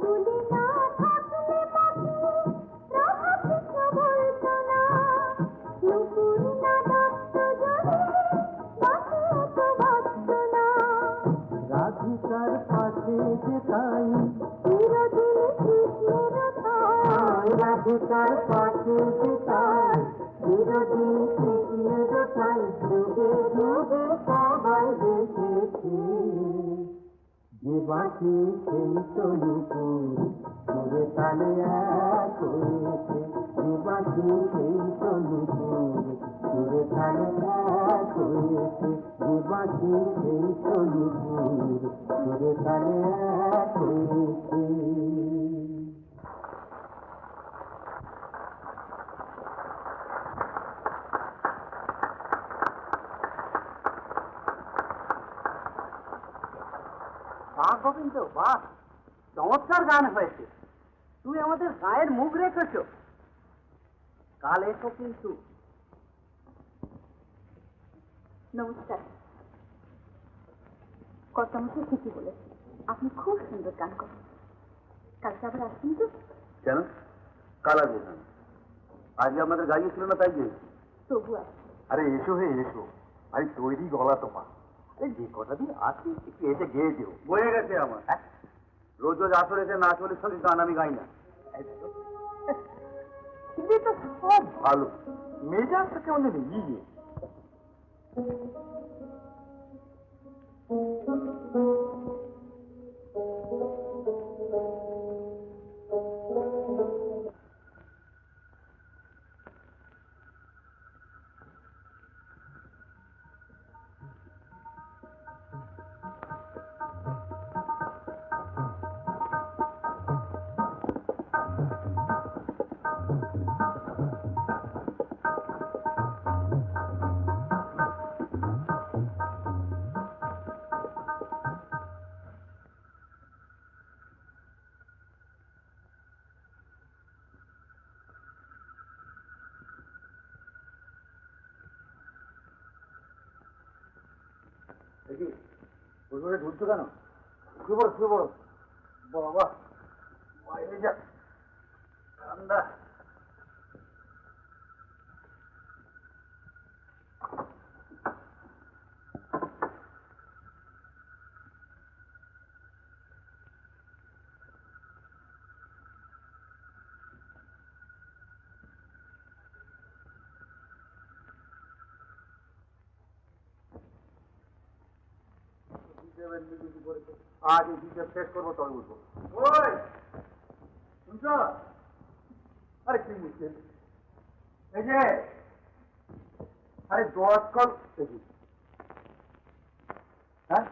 গুলি না থাকলে পাখি রাধা কৃষ্ণ বলতো না, নুপুর না ডাকতো যদি পাখি অত ভাবতো না। রাধিকার পাশে যে তাই চিরদিন কৃষ্ণের ঠাই, রাধিকার পাশে যে তাই চিরদিন কৃষ্ণের ঠাই, যুগে যুগে সবাই দেখেছি যে বাকি সেই তো নুপুর সুরে তালে এক হয়েছে, যে বাকি সেই তো নুপুর সুরে তালে এক হয়েছে, যে বাকি সেই তো নুপুর সুরে তালে এক হয়েছে। বাহ গোবিন্দ বাহ, চমৎকার গান হয়েছে। তুই আমাদের গায়ের মুখ রেখেছ। কাল এসো কিন্তু। নমস্কার। কর্তামশাই ঠিকই বলেছে, আপনি খুব সুন্দর গান করেন। কালকে আবার আসবেন তো? কেন কাল আসবো কেন? আজকে আপনাদের গাড়ি ছিল না তাই গিয়েছি। তবু আসবেন। আরে এসো হে এসো, আরে তৈরি গলা তোমার। আরে যে কথা দিয়ে আসি একটু এসে গেয়ে দিও। বয়ে গেছে আমার। হ্যাঁ রোজ রোজ আসর এসে না চলে সঙ্গে গান আমি গাই না। তুমি তো সব ভালো, মেজাজটা কেমন ইয়ে। দেখি ওইভাবে ঢুলছো কেন? শুয়ে পড়ো, শুয়ে পড়ো। বাবা বাইরে যা ঠান্ডা। আজ এই হিসেব শেষ করবো, তবে বুঝবো। ওই শুনছো? আরে কি মুশকিল, এই যে আরে 10 কল দেখি। হ্যাঁ,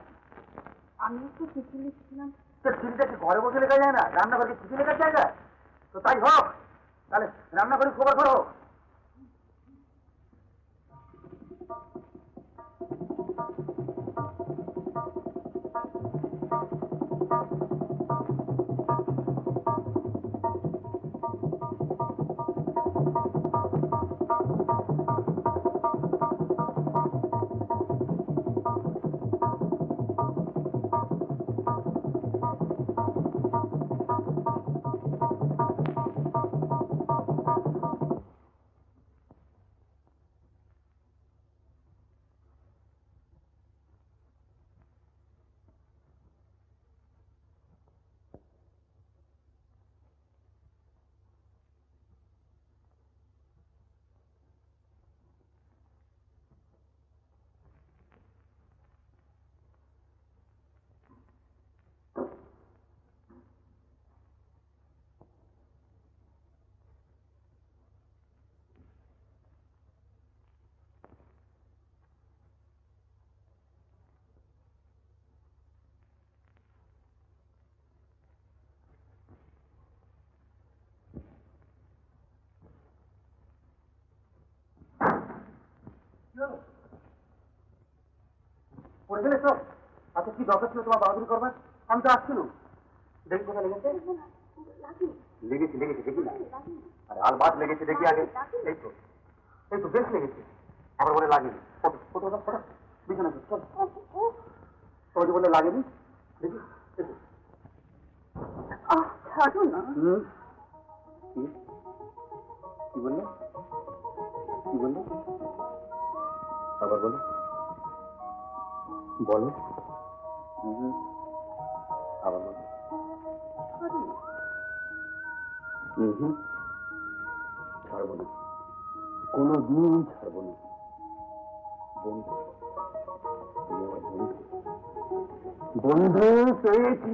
আমি একটু চিঠি লিখছিলাম। তো চিঠিটা কি ঘরে বসে লেখা যায় না? রান্নাঘরে চিঠি লেখার জায়গা? তো তাই হোক, তাহলে রান্নাঘরে খবর করো। পড়ে গেলে তো? আচ্ছা কি দরকার ছিল তোমার বাহাদুরি করবার? আমি তো আসছিলাম। দেখি কোথায় লেগেছে। লেগেছে লেগেছে দেখি না। আরে আলবাত লেগেছে, দেখি আগে। এই তো, এই তো বেশ লেগেছে। আবার বলে লাগেনি। বিছানা চল, ওই বলে লাগেনি। দেখি ছাড়ো না। কি বললে? কি বললে? আবার বলো, বলো। আবার বলো। ছাড়বো না, কোনো দিন ছাড়বো না। বন্ধু, তুমি আমার বন্ধু। বন্ধু পেয়েছি।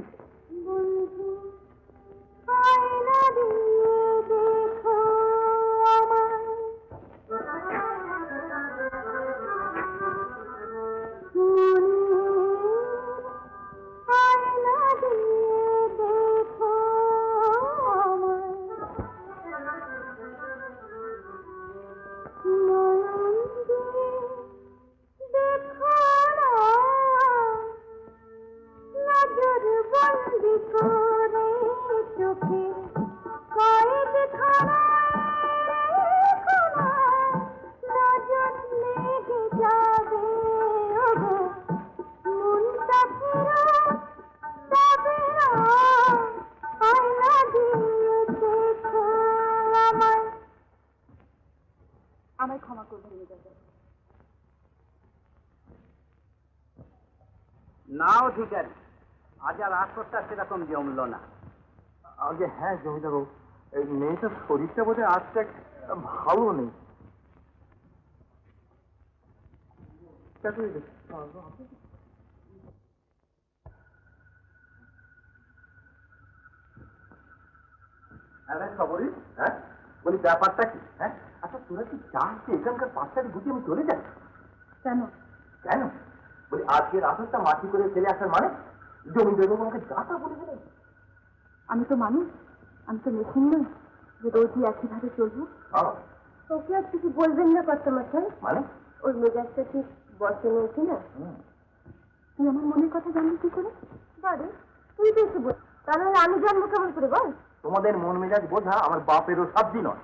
আমায় ক্ষমা করবেন মেজাজ। নাও ঠিক আছে, আজ আর আসরটা সেরকম জমলো না। আগে হ্যাঁ জমিদার বাবু, এই মেয়েটার শরীরটা বোধহয় আজটা ভালো নেই। হ্যাঁ খবরই, হ্যাঁ বলি ব্যাপারটা কি? হ্যাঁ আচ্ছা তোরা কি চাস যে এখানকার পাঁচটারি গুটিয়ে আমি চলে যাই? কেন? কেন বলি আজকে রাতটা মাটি করে ফেলে আসার মানে জমি দেবো আমাকে যাতা বলে গেলে। আমি তো মানুষ, আমি তো মেশিন নই যে রোজই একইভাবে চলবো। ওকে আর কিছু বলবেন না কর্তামশাই? মানে ওর মেজাজটা ঠিক বসে নিয়েছি না। তুই আমার মনের কথা জানলি কি করে? বারে তুই তো এসে বল, তাহলে আমি জানবো কেমন করে বল? তোমাদের মন মেজাজ বোঝা আমার বাপেরও সাধ্য নয়।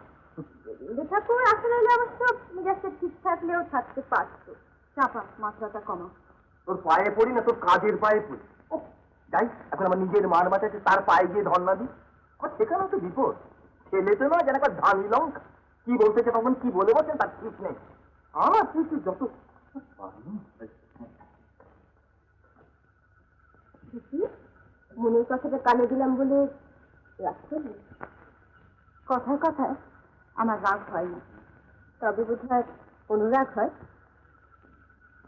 ঠাকুর আসলে এলে অবশ্য মেজাজটা ঠিক থাকলেও থাকতে পারতো। চাপা মাত্রাটা কমা। তোর পায়ে পড়ি না তোর কাজের পায়ে পড়ি। ও যাই এখন আমার নিজের মান বাঁচাতে তার পায়ে গিয়ে ধর্ণা দিই। আমার সেখানেও তো বিপদ। ছেলে তো নয় যেন একটা ধানি লঙ্কা, কি বলতেছে তখন কি বলে বলছেন তার ঠিক নেই। আমার তুই যত মনের কথাটা কানে দিলাম বলে রাগ করলি? কথায় কথায় আমার রাগ হয় না, তবে বোধ হয় অনুরাগ হয়।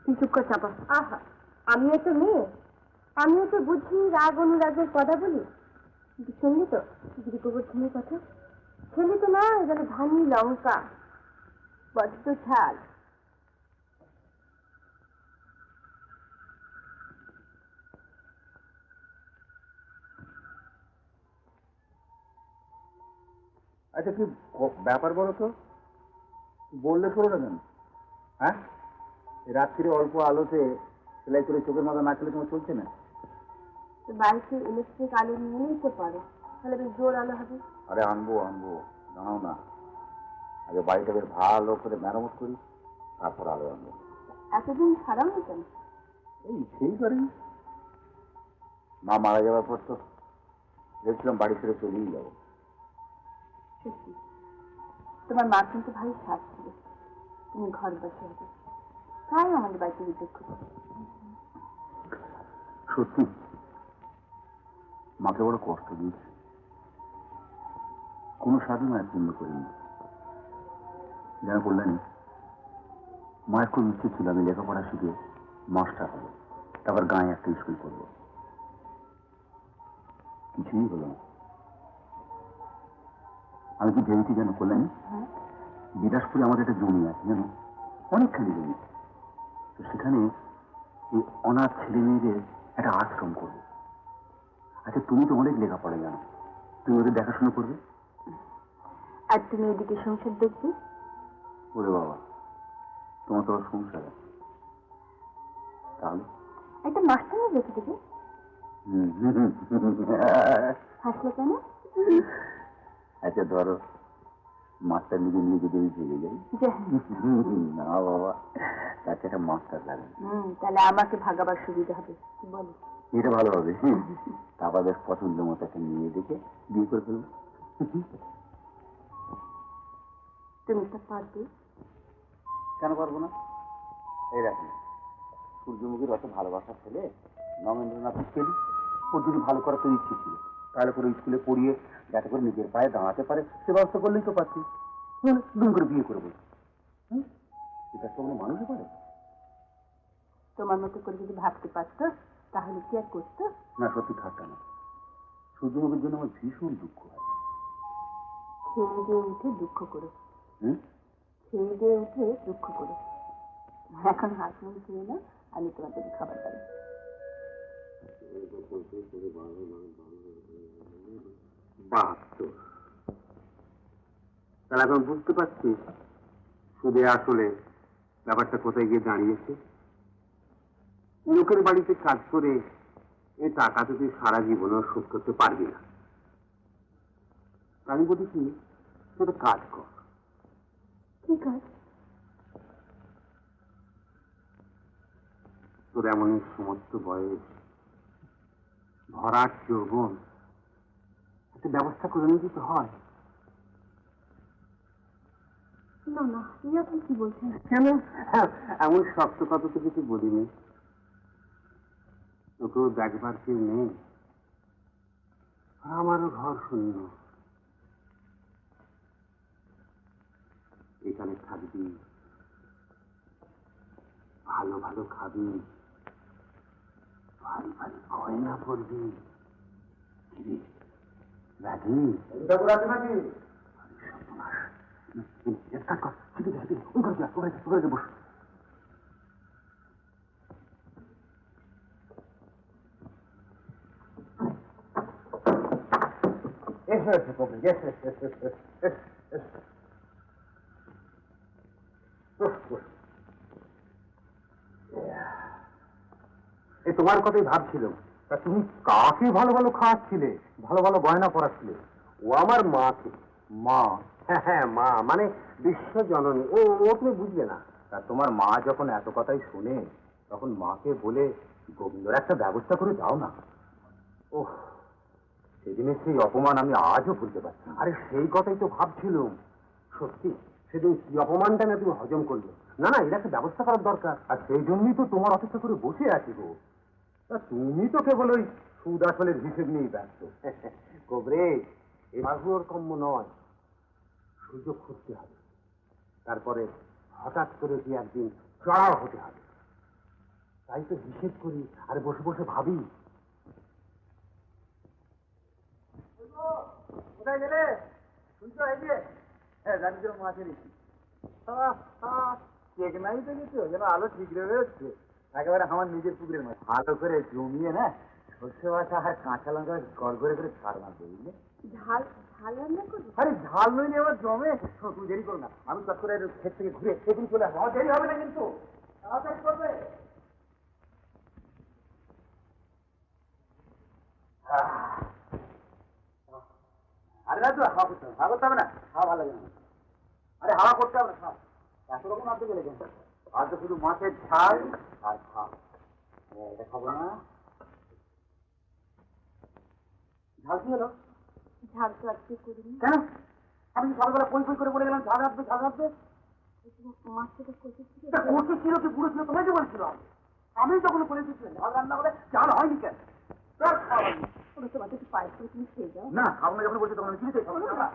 তুই চুপ কর চাপা। আহা, আমিও তো মেয়ে, আমিও তো বুঝি রাগ অনুরাগের কথা বলি। কিন্তু শুনলি তো গৃহবর্ধনের কথা? ছেলে তো না, যেন ধানি লঙ্কা, বড্ড ঝাল। আচ্ছা কি ব্যাপার বলো তো, বললে শোনো না কেন? হ্যাঁ রাত্রিরে অল্প আলোতে সেলাই করে চোখের মাথা না খেলে তোমার চলছে না? বাড়িতে ইলেকট্রিক আলো নিয়ে নিতে পারো, তাহলে বেশ জোর আলো হবে। আরে আনবো জানাও না, আগে বাড়িটা বেশ ভালো করে মেরামত করি তারপর আলো আনবো। এতদিন ছাড়াও না কেন? এই সেই করেন, মা মারা যাওয়ার পর তো ভেবেছিলাম বাড়ি ছেড়ে চলেই যাবো। সত্যি তোমার মা কিন্তু ভাই সাজ ছিল, তুমি ঘর বসে হবে, তাই আমাদের বাড়িতে বিদ্যুৎ করছে। সত্যি মাকে বড় কষ্ট দিয়েছে, কোনো সাধনায় পূর্ণ করিনি। যারা বললেন মায়ের খুব ইচ্ছে ছিল আমি লেখাপড়া শিখে মাস্টার হবো, তারপর গাঁয়ে একটা স্কুল করবো। কিছুই হলো না। আমি কি ভেবেছি যেন করলেন, বিলাসপুরে আমাদের একটা জমি আছে জানো, অনেকখানি জমি। তো সেখানে এই অনাথ ছেলে মেয়েদের একটা আশ্রম করবো। আচ্ছা তুমি তো অনেক লেখাপড়া জানো, তুমি ওদের দেখাশোনা করবে আর তুমি এদিকে সংসার দেখবে। ওরে বাবা, তোমার তো সংসার আছে, তাহলে একটা মাস্টার রেখে দেবে। হাসলে কেন? আচ্ছা ধরো মাস্টার নিজে নিজে যদি চলে যাই। না বাবা, তাকে একটা মাস্টার লাগে। তাহলে আমাকে ভাগাবার সুবিধা হবে, কি বলো? এটা ভালো হবে। তারপর বেশ পছন্দ মতো একটা মেয়ে দেখে বিয়ে করে ফেলবো। তুমি তো পারবে। কেন পারবো না? এই দেখেন সূর্যমুখীর অত ভালোবাসার ছেলে নগেন্দ্রনাথ পেলি, ওর যদি ভালো করার তো ইচ্ছে ছিল, তাহলে করে স্কুলে পড়িয়ে যাতে করে নিজের পায়ে দাঁড়াতে পারে সে ব্যবস্থা করলেই তো পারছি। দুম করে বিয়ে করবো, এটা তো কোনো মানুষই পারে তোমার মতো করে যদি ভাবতে পারতো তাহলে কি আর করতো? না। সত্যি ঠাট্টা না, সূর্যমুখীর জন্য আমার ভীষণ দুঃখ হয়। খেয়ে দিয়ে উঠে দুঃখ করো, হুম, খেয়ে দিয়ে উঠে দুঃখ করো। এখন হাত মুখ ধুয়ে না, আমি তোমার জন্য খাবার পাই। বাহাত্তর। তাহলে এখন বুঝতে পারছি সুদে আসলে ব্যাপারটা কোথায় গিয়ে দাঁড়িয়েছে। লোকের বাড়িতে কাজ করে এই টাকা তো তুই সারা জীবনও শোধ করতে পারবি না। আমি বলি কি, তুই কাজ কর। কি কাজ? তোর এমন সমস্ত বয়স, ভরাট যৌবন, একটা ব্যবস্থা করে নিতে তো হয়। না না, এই আপনি কি বলছেন? কেন এমন শক্ত কথা তো কিছু বলিনি। তোকেও দেখবার কেউ নেই, আমারও ঘর শূন্য। এখানে থাকবি, ভালো ভালো খাবি, ভারী ভারী গয়না পরবি। রাজি ঠাকুর আছে নাকি? বস। এসো এসো কবি, এসো এসো এসো এসো এসো, এসো। এই তোমার কথাই ভাবছিলাম, তা তুমি কাকে ভালো ভালো খাওয়াচ্ছিলে, ভালো ভালো গয়না পরাচ্ছিলে? ও আমার মাকে। মা? হ্যাঁ হ্যাঁ মা, মানে বিশ্বজননী। ও ও তুমি বুঝলে না। তা তোমার মা যখন এত কথাই শুনে, তখন মাকে বলে গোবিন্দর একটা ব্যবস্থা করে দাও না। ওহ, সেদিনের সেই অপমান আমি আজও ভুলতে পারছি না। আরে সেই কথাই তো ভাবছিলাম। সত্যি সেদিন কি অপমানটা না তুমি হজম করলে। না না, এর একটা ব্যবস্থা করার দরকার, আর সেই জন্যই তো তোমার অপেক্ষা করে বসে আছি গো। তা তুমি তো কেবল ওই সুদ আসলের হিসেব নিয়েই ব্যস্ত। কবরে, এ মাগুর কম্য নয়, সুযোগ খুঁজতে হবে, তারপরে হঠাৎ করে কি একদিন চড়াও হতে হবে। তাই তো হিসেব করি আর বসে বসে ভাবি। কোথায় গেলে? শুনছো? এই যে জানিস মাছের কেক নাই দেখেছো? যেন আলো ঠিক বেরোচ্ছে, একেবারে আমার নিজের পুকুরের মাছ। ভালো করে জমিয়ে না সর্ষে বাটা আর কাঁচা লঙ্কা গড়গড়ে করে ছাড় মারবে, বুঝলে? ঝাল ঝাল রান্না করবি? আরে ঝাল নইলে আবার জমে। তুমি দেরি করো না, আমি চট করে ক্ষেত থেকে ঘুরে সেদিন চলে আসবো। আমার দেরি হবে না কিন্তু, তাড়াতাড়ি করবে। আরে রাজু, হাওয়া করতে হবে। হাওয়া করতে হবে না, হাওয়া ভালো লাগে না। আরে হাওয়া করতে হবে না, এত রকম আনতে গেলে কেন? আর তো শুধু মাছের ঝাল আর ভাত। এটা খাবো না। ঝাল কি হলো? ঝাল তো আজকে করিনি। কেন? আমি সকালবেলা পই পই করে বলে গেলাম ঝাল রাখবে, ঝাল রাখবে। মাছটা কষে ছিল। কষে ছিল কি পুরো ছিল তোমাকে বলছিল? আমি তখন বলে দিচ্ছিলাম ঝাল রান্না করে ঝাল হয়নি কেন? ওটা তোমাদের একটু পায়েস করে তুমি খেয়ে যাও। না, খাবো না যখন বলছি তখন আমি চিনিতে খাবো না।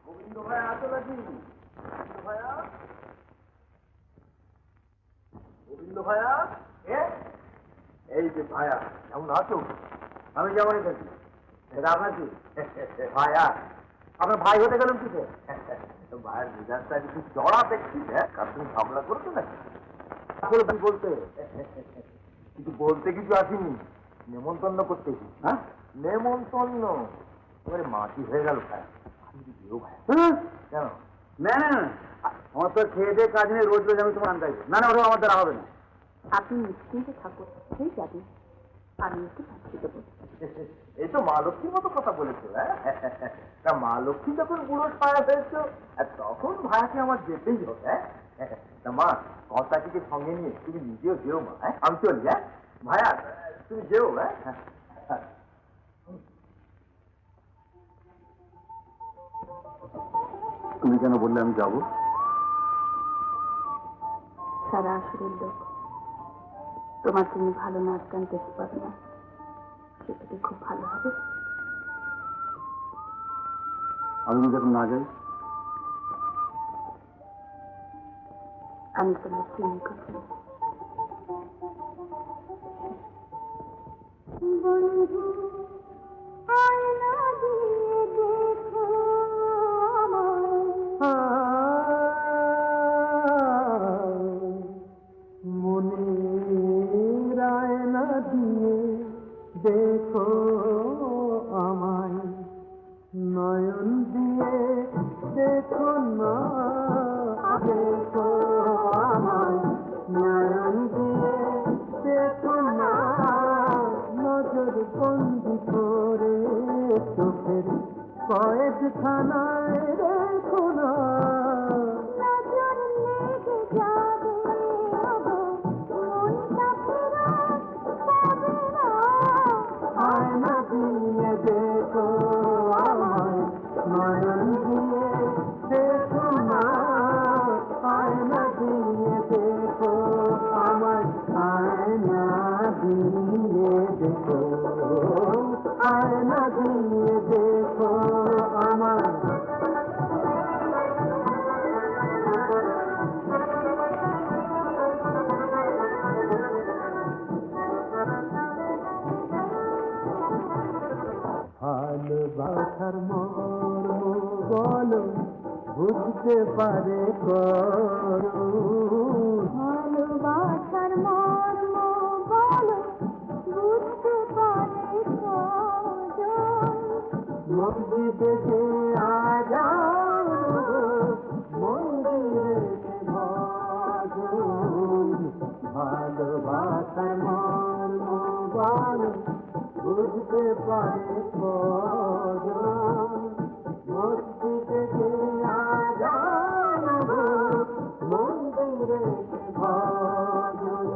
গোবিন্দ ভাই আসো নাকি? গোবিন্দ ভাইয়া, গোবিন্দ ভাইয়া, এই যে ভাইয়া, কেমন আছো? আমি যেমনই থাকি। এটা আপনার কি ভাইয়া? আপনার ভাই হতে গেলেন কিসে? ভাইয়ের মেজাজটা কিছু চড়া দেখছি। কার তুমি ঝগড়া করছো নাকি? বলতে কিছু বলতে কিছু আসিনি, নেমন্তন্ন করতে। হ্যাঁ, নেমন্তন্ন এবারে মাটি হয়ে গেল ভাই। আমি যদি যেও ভাই। কেন? না না না, আমার তো খেয়ে দিয়ে কাজ নেই, রোজ রোজ আমি তোমার আনতে আসবো। না না, ওটা আমার দ্বারা হবে না। আপনি নিশ্চিন্তে থাকুন, সেই যাবেন। আমি একটু পাঠিয়ে দেবো। এই তো মা লক্ষ্মীর মতো কথা বলেছো। হ্যাঁ, তা মা লক্ষ্মী যখন বুড়ো পায়া হয়েছ, তখন ভাইয়াকে আমার যেতেই হবে। হ্যাঁ, তা মা কর্তাটিকে সঙ্গে নিয়ে তুমি নিজেও যেও মা। হ্যাঁ, আমি চলি। হ্যাঁ ভাইয়া, তুমি যেও। হ্যাঁ, তুমি কেন বললে আমি যাবো? সারা আসরের লোক তোমার তুমি ভালো নাচ গান দেখতে পাবে না, সেটাতে খুব ভালো হবে। আমি যখন না যাই? আমি তোমার চিনি কথা। বন্ধু আয়না দিয়ে দেখো মনের আয়না দিয়ে দেখো আমায়, নয়ন দিয়ে দেখো না, দেখো আমায়, নয়ন দিয়ে দেখো না, নজর বন্দি করে চোখের কয়েকখানায় দেখো না। নজর লেগে যাবে মনটা ফেরা যাবে না। আয়না দিয়ে দেখো আমায়, নয়ন দিয়ে দেখো না, আয়না দিয়ে দেখো আমায়, আয়না দিয়ে দেখো। বুঝতে পারে করুণ ভালোবাসার মর্ম বলো বুঝতে পারে কজন মসজিদে যে আজান মন্দিরে যে ভজন ভালোবাসার মর্ম বলো বুঝতে পারে কজন মসজিদে যে আজান মন্দিরে যে ভজন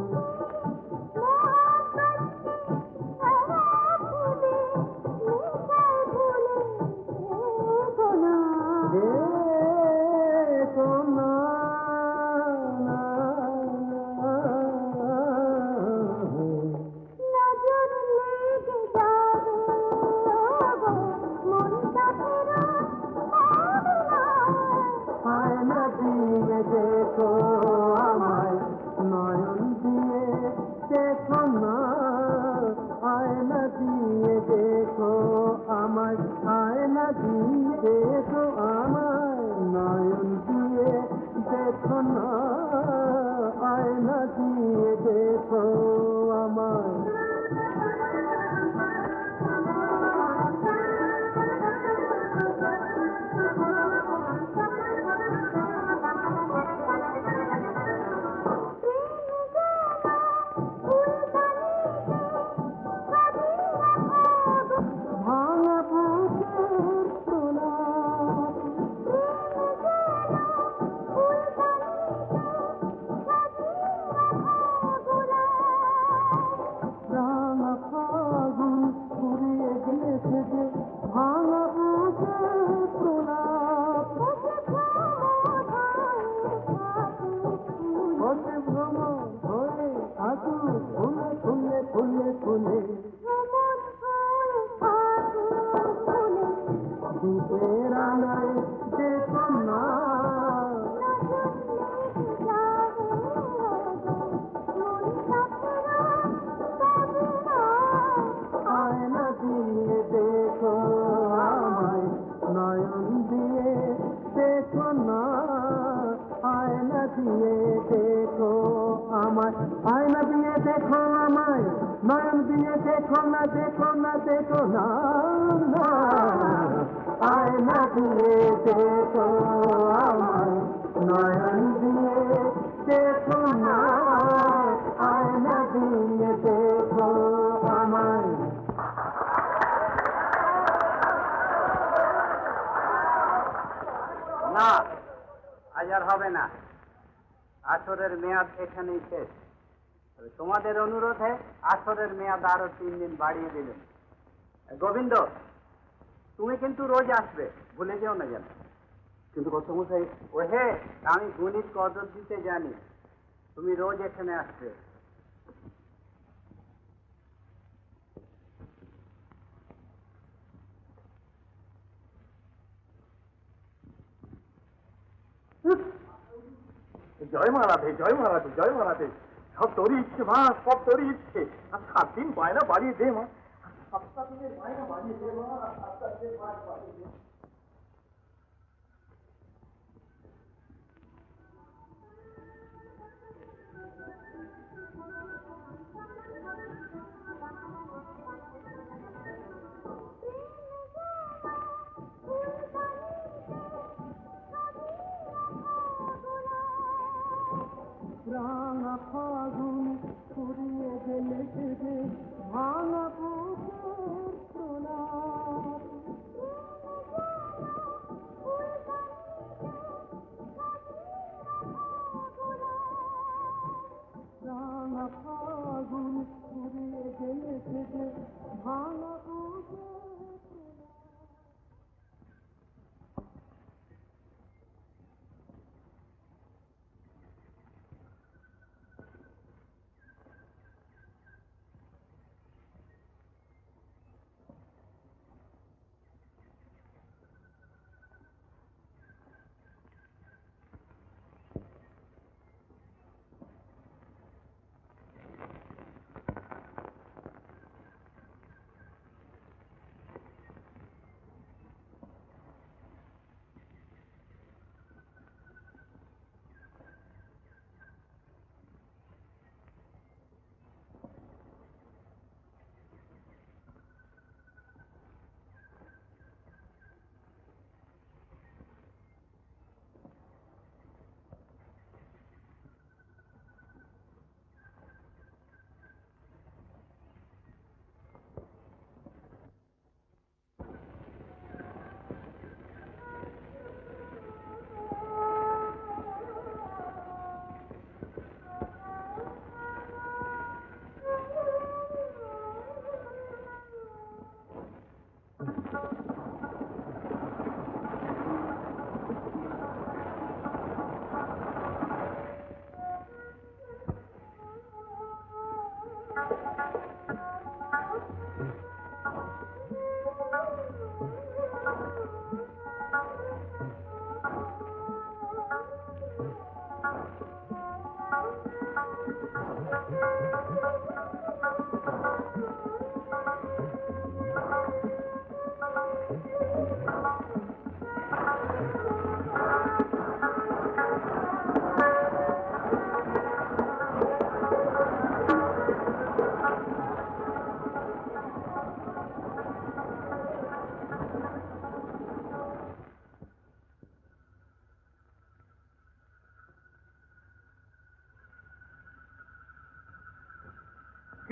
দেখো আমায় নয়ন দিয়ে দেখো না আয়না দিয়ে দেখো আমায় আয়না দিয়ে দেখো আমায় নয়ন দিয়ে দেখো না আয়না দিয়ে দেখো আমায় ভাঙা বুকের প্রলাপ রাঙা ফাগুন ফুরিয়ে গেছে যে ভাঙা বুকের প্রলাপ হতে ভ্রমণ হয়ে থাকুক ফুলে ফুলে ফুলে ফুলে দীপের আলোয় দেখো না আয়না দিয়ে দেখো আমায় নয়ন দিয়ে দেখো না আয়না দিয়ে দেখো আমায় আয়না দিয়ে দেখো আমায় নয়ন দিয়ে দেখো না দেখো না দেখো না না আয়না দিয়ে দেখো আমায় নয়ন দিয়ে দেখো না আয়না দিয়ে দেখো আমায় না, আজ আর হবে না। আসরের মেয়াদ এখানেই শেষ। তবে তোমাদের অনুরোধে আসরের মেয়াদ আরো 3 দিন বাড়িয়ে দিলেন। গোবিন্দ, তুমি কিন্তু রোজ আসবে, ভুলে যেও না যেন। কিন্তু কর্তামশাই ওহে, আমি গণিত কদর দিতে জানি, তুমি রোজ এখানে আসবে। জয় মহারাধে জয় মহারাধে জয় মহারাধে সব তোরই ইচ্ছে মা সব তোরই ইচ্ছে আর 7 দিন বায়না বাড়িয়ে দে মা 7 দিনের বায়না বাড়িয়ে দে মা 7 দিনের বায়না বাড়িয়ে দে রাঙা ফাগুন ফুরিয়ে গেলে যে ভাঙা বুকের প্রলাপ রাঙা ফাগুন ফুরিয়ে গেলে যে ভাঙা বুকের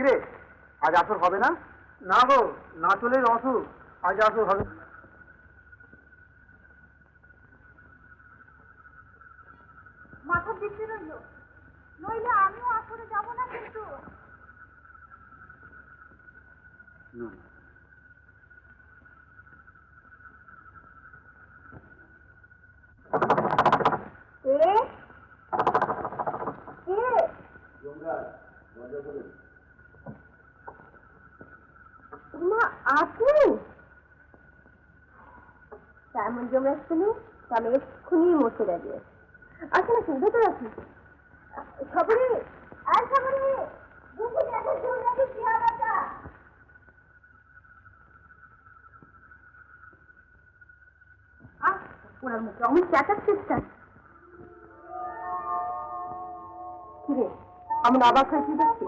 কিরে, আজ আসর হবে না? না গো, না চলে অসুখ, আজ আসর হবে। মাথা দিতে রইল, নইলে আমিও আসরে যাব না কিন্তু। আপনি তেমন জমে আসছেন, আমি এক্ষুনি মরতে রাজি আছি। আসেন আসেন, ভেতরে আসুন। সবাই আর সবাই বুঝে দেখো জমে কি অবস্থা। ওনার মুখে অমন চেঁচাচ্ছিস কেন? কিরে, আমি অবাক হয়ে যাচ্ছি।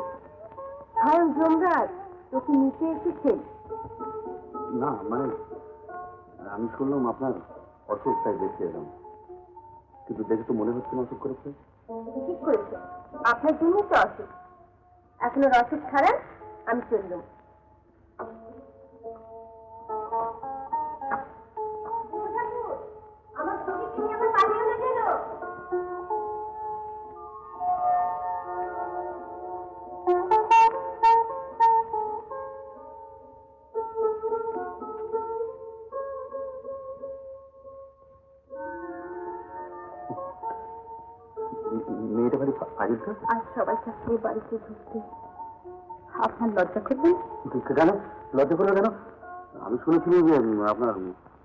স্বয়ং যমরাজ তোকে নিতে এসেছে। না মানে আমি শুনলাম আপনার অসুখ, তাই দেখতে এলাম, কিন্তু দেখে তো মনে হচ্ছে না অসুখ করেছে। ঠিক করেছে, আপনার জন্য তো অসুখ। এখন ওর অসুখ ছাড়ান, আমি চললাম। আমার ছবি কিনে আমার পালিয়ে না গেল। মেয়েটা বাড়ি ফাজিলটা আর সবাই থাকলে বাড়িতে ঢুকতে আপনার লজ্জা করবেন? কেন লজ্জা করলো কেন? আমি শুনেছিলাম যে আপনার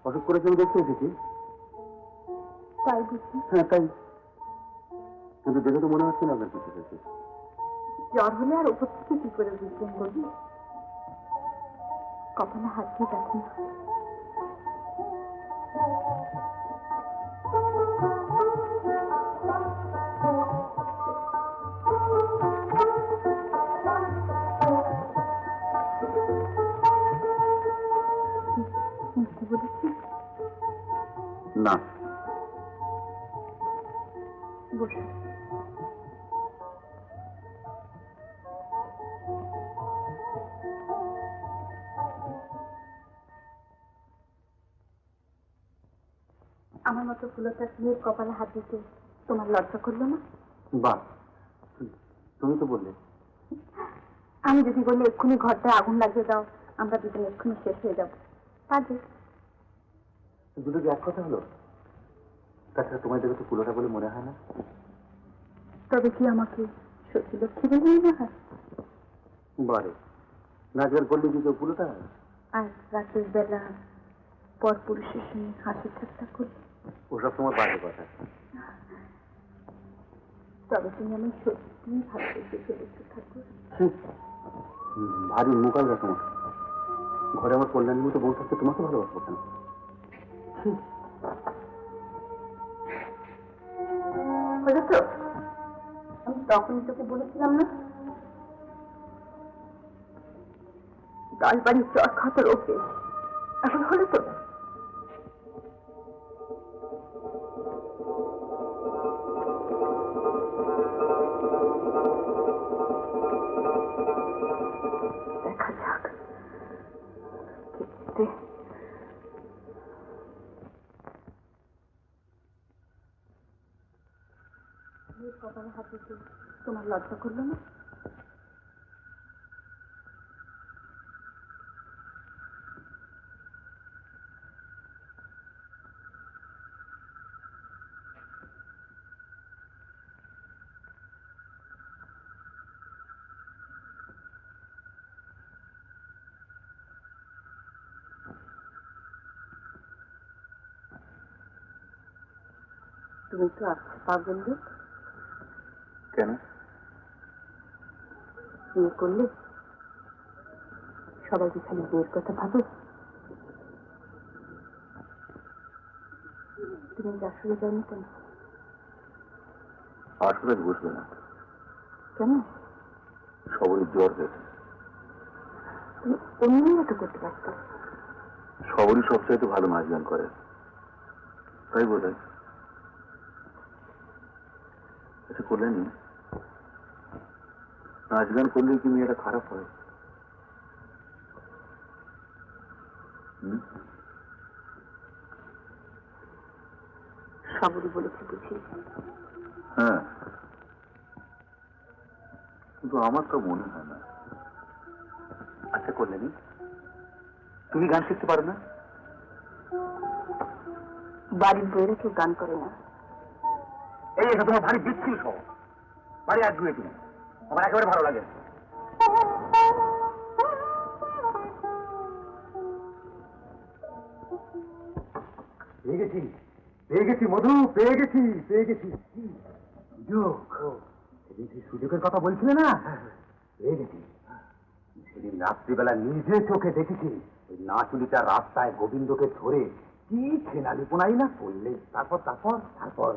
অসুখ করেছে, আমি দেখতে এসেছি। তাই বুঝি? হ্যাঁ তাই, কিন্তু দেখে তো মনে হচ্ছে না আপনার কিছু হয়েছে। জ্বর হলে আর উপর থেকে কি করে বুঝবেন বলুন? কপালে হাত দিয়ে দেখুন। বলেছি না, বসে আমার মতো ফুলতার মেয়ের কপালে হাত দিতে তোমার লজ্জা করলো না? বাহ, তুমি তো বললে। আমি যদি বলি এক্ষুনি ঘরটা আগুন লাগিয়ে দাও, আমরা দুজন এক্ষুনি শেষ হয়ে যাবো, কাজে দুটো কি এক কথা হলো? তাছাড়া তোমার দেখে তো পুরোটা বলে মনে হয় না। তবে কি আমাকে সত্যি লক্ষ্মী বলে মনে হয়? বারে নাচ গান করলে কি কেউ পুরোটা? আর রাতের বেলা পর পুরুষের সঙ্গে হাসি ঠাট্টা করলে? ওসব তোমার বাজে কথা। তবে তুমি আমি সত্যি ভালোবেসে ফেলেছো ঠাকুর। ভারী মোকাবিলা তোমার। ঘরে আমার কল্যাণী মতো বউ থাকতে তোমাকে ভালোবাসবো কেন? হলো তো, আমি তখনই তোকে বলেছিলাম না 10 বাড়ির চট খাতার ওকে। এখন হলো তো। দেখা যাক কপালে হাত দিতে তোমার লজ্জা করলো না? তুমি তো আছো পাগল লোক। কেন? বিয়ে করলে সবাই কি খালি বিয়ের কথা ভাবে? তুমি আসলে জানি কেন? আসলে বুঝবে না কেন? সবারই জ্বর হয়েছে। তুমি অন্য তো করতে পারত। সবারই সবচাইতে ভালো নাচ গান করে, তাই বোধ হয়। আচ্ছা কল্যাণী, নাচ গান করলে কি মেয়েটা খারাপ হয়? সবরই বলেছি বুঝি। হ্যাঁ, কিন্তু আমার তো মনে হয় না। আচ্ছা করলেনি, তুমি গান শিখতে পারো না? বাড়ির বইয়েরা কেউ গান করে না। এই এটা তোমার ভারী বিচ্ছিন্ন সহ, ভারী আগ্রহী তুমি, আমার একেবারে ভালো লাগে। পেয়ে গেছি মধু, পেয়ে গেছি। সুযোগের কথা বলছিলে না, পেয়ে গেছি। সেদিন রাত্রিবেলা নিজে চোখে দেখেছি ওই নাচুলিটা রাস্তায় গোবিন্দকে ধরে কি ছেনালিপোনাই না করলে। তারপর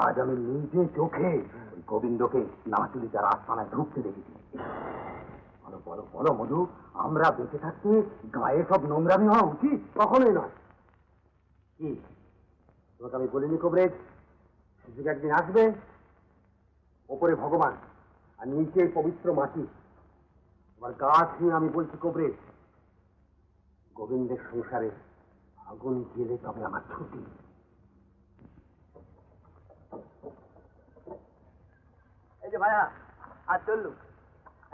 আজ আমি নিজে চোখে ওই গোবিন্দকে নাচুলিটা রাস্তায় ঢুকতে দেখেছি। বলো বলো বলো মধু, আমরা বেঁচে থাকতে গায়ে সব নোংরামি হওয়া উচিত? কখনোই নয়। কি তোমাকে আমি বলিনি কবরেজ, শিশুকে একদিন আসবে, ওপরে ভগবান আর নিচে পবিত্র মাটি। তোমার গা ছুঁয়ে আমি বলছি কবরেজ, গোবিন্দের সংসারে আগুন জেলে তবে আমার ছুটি। এই যে ভাইয়া, আর চললু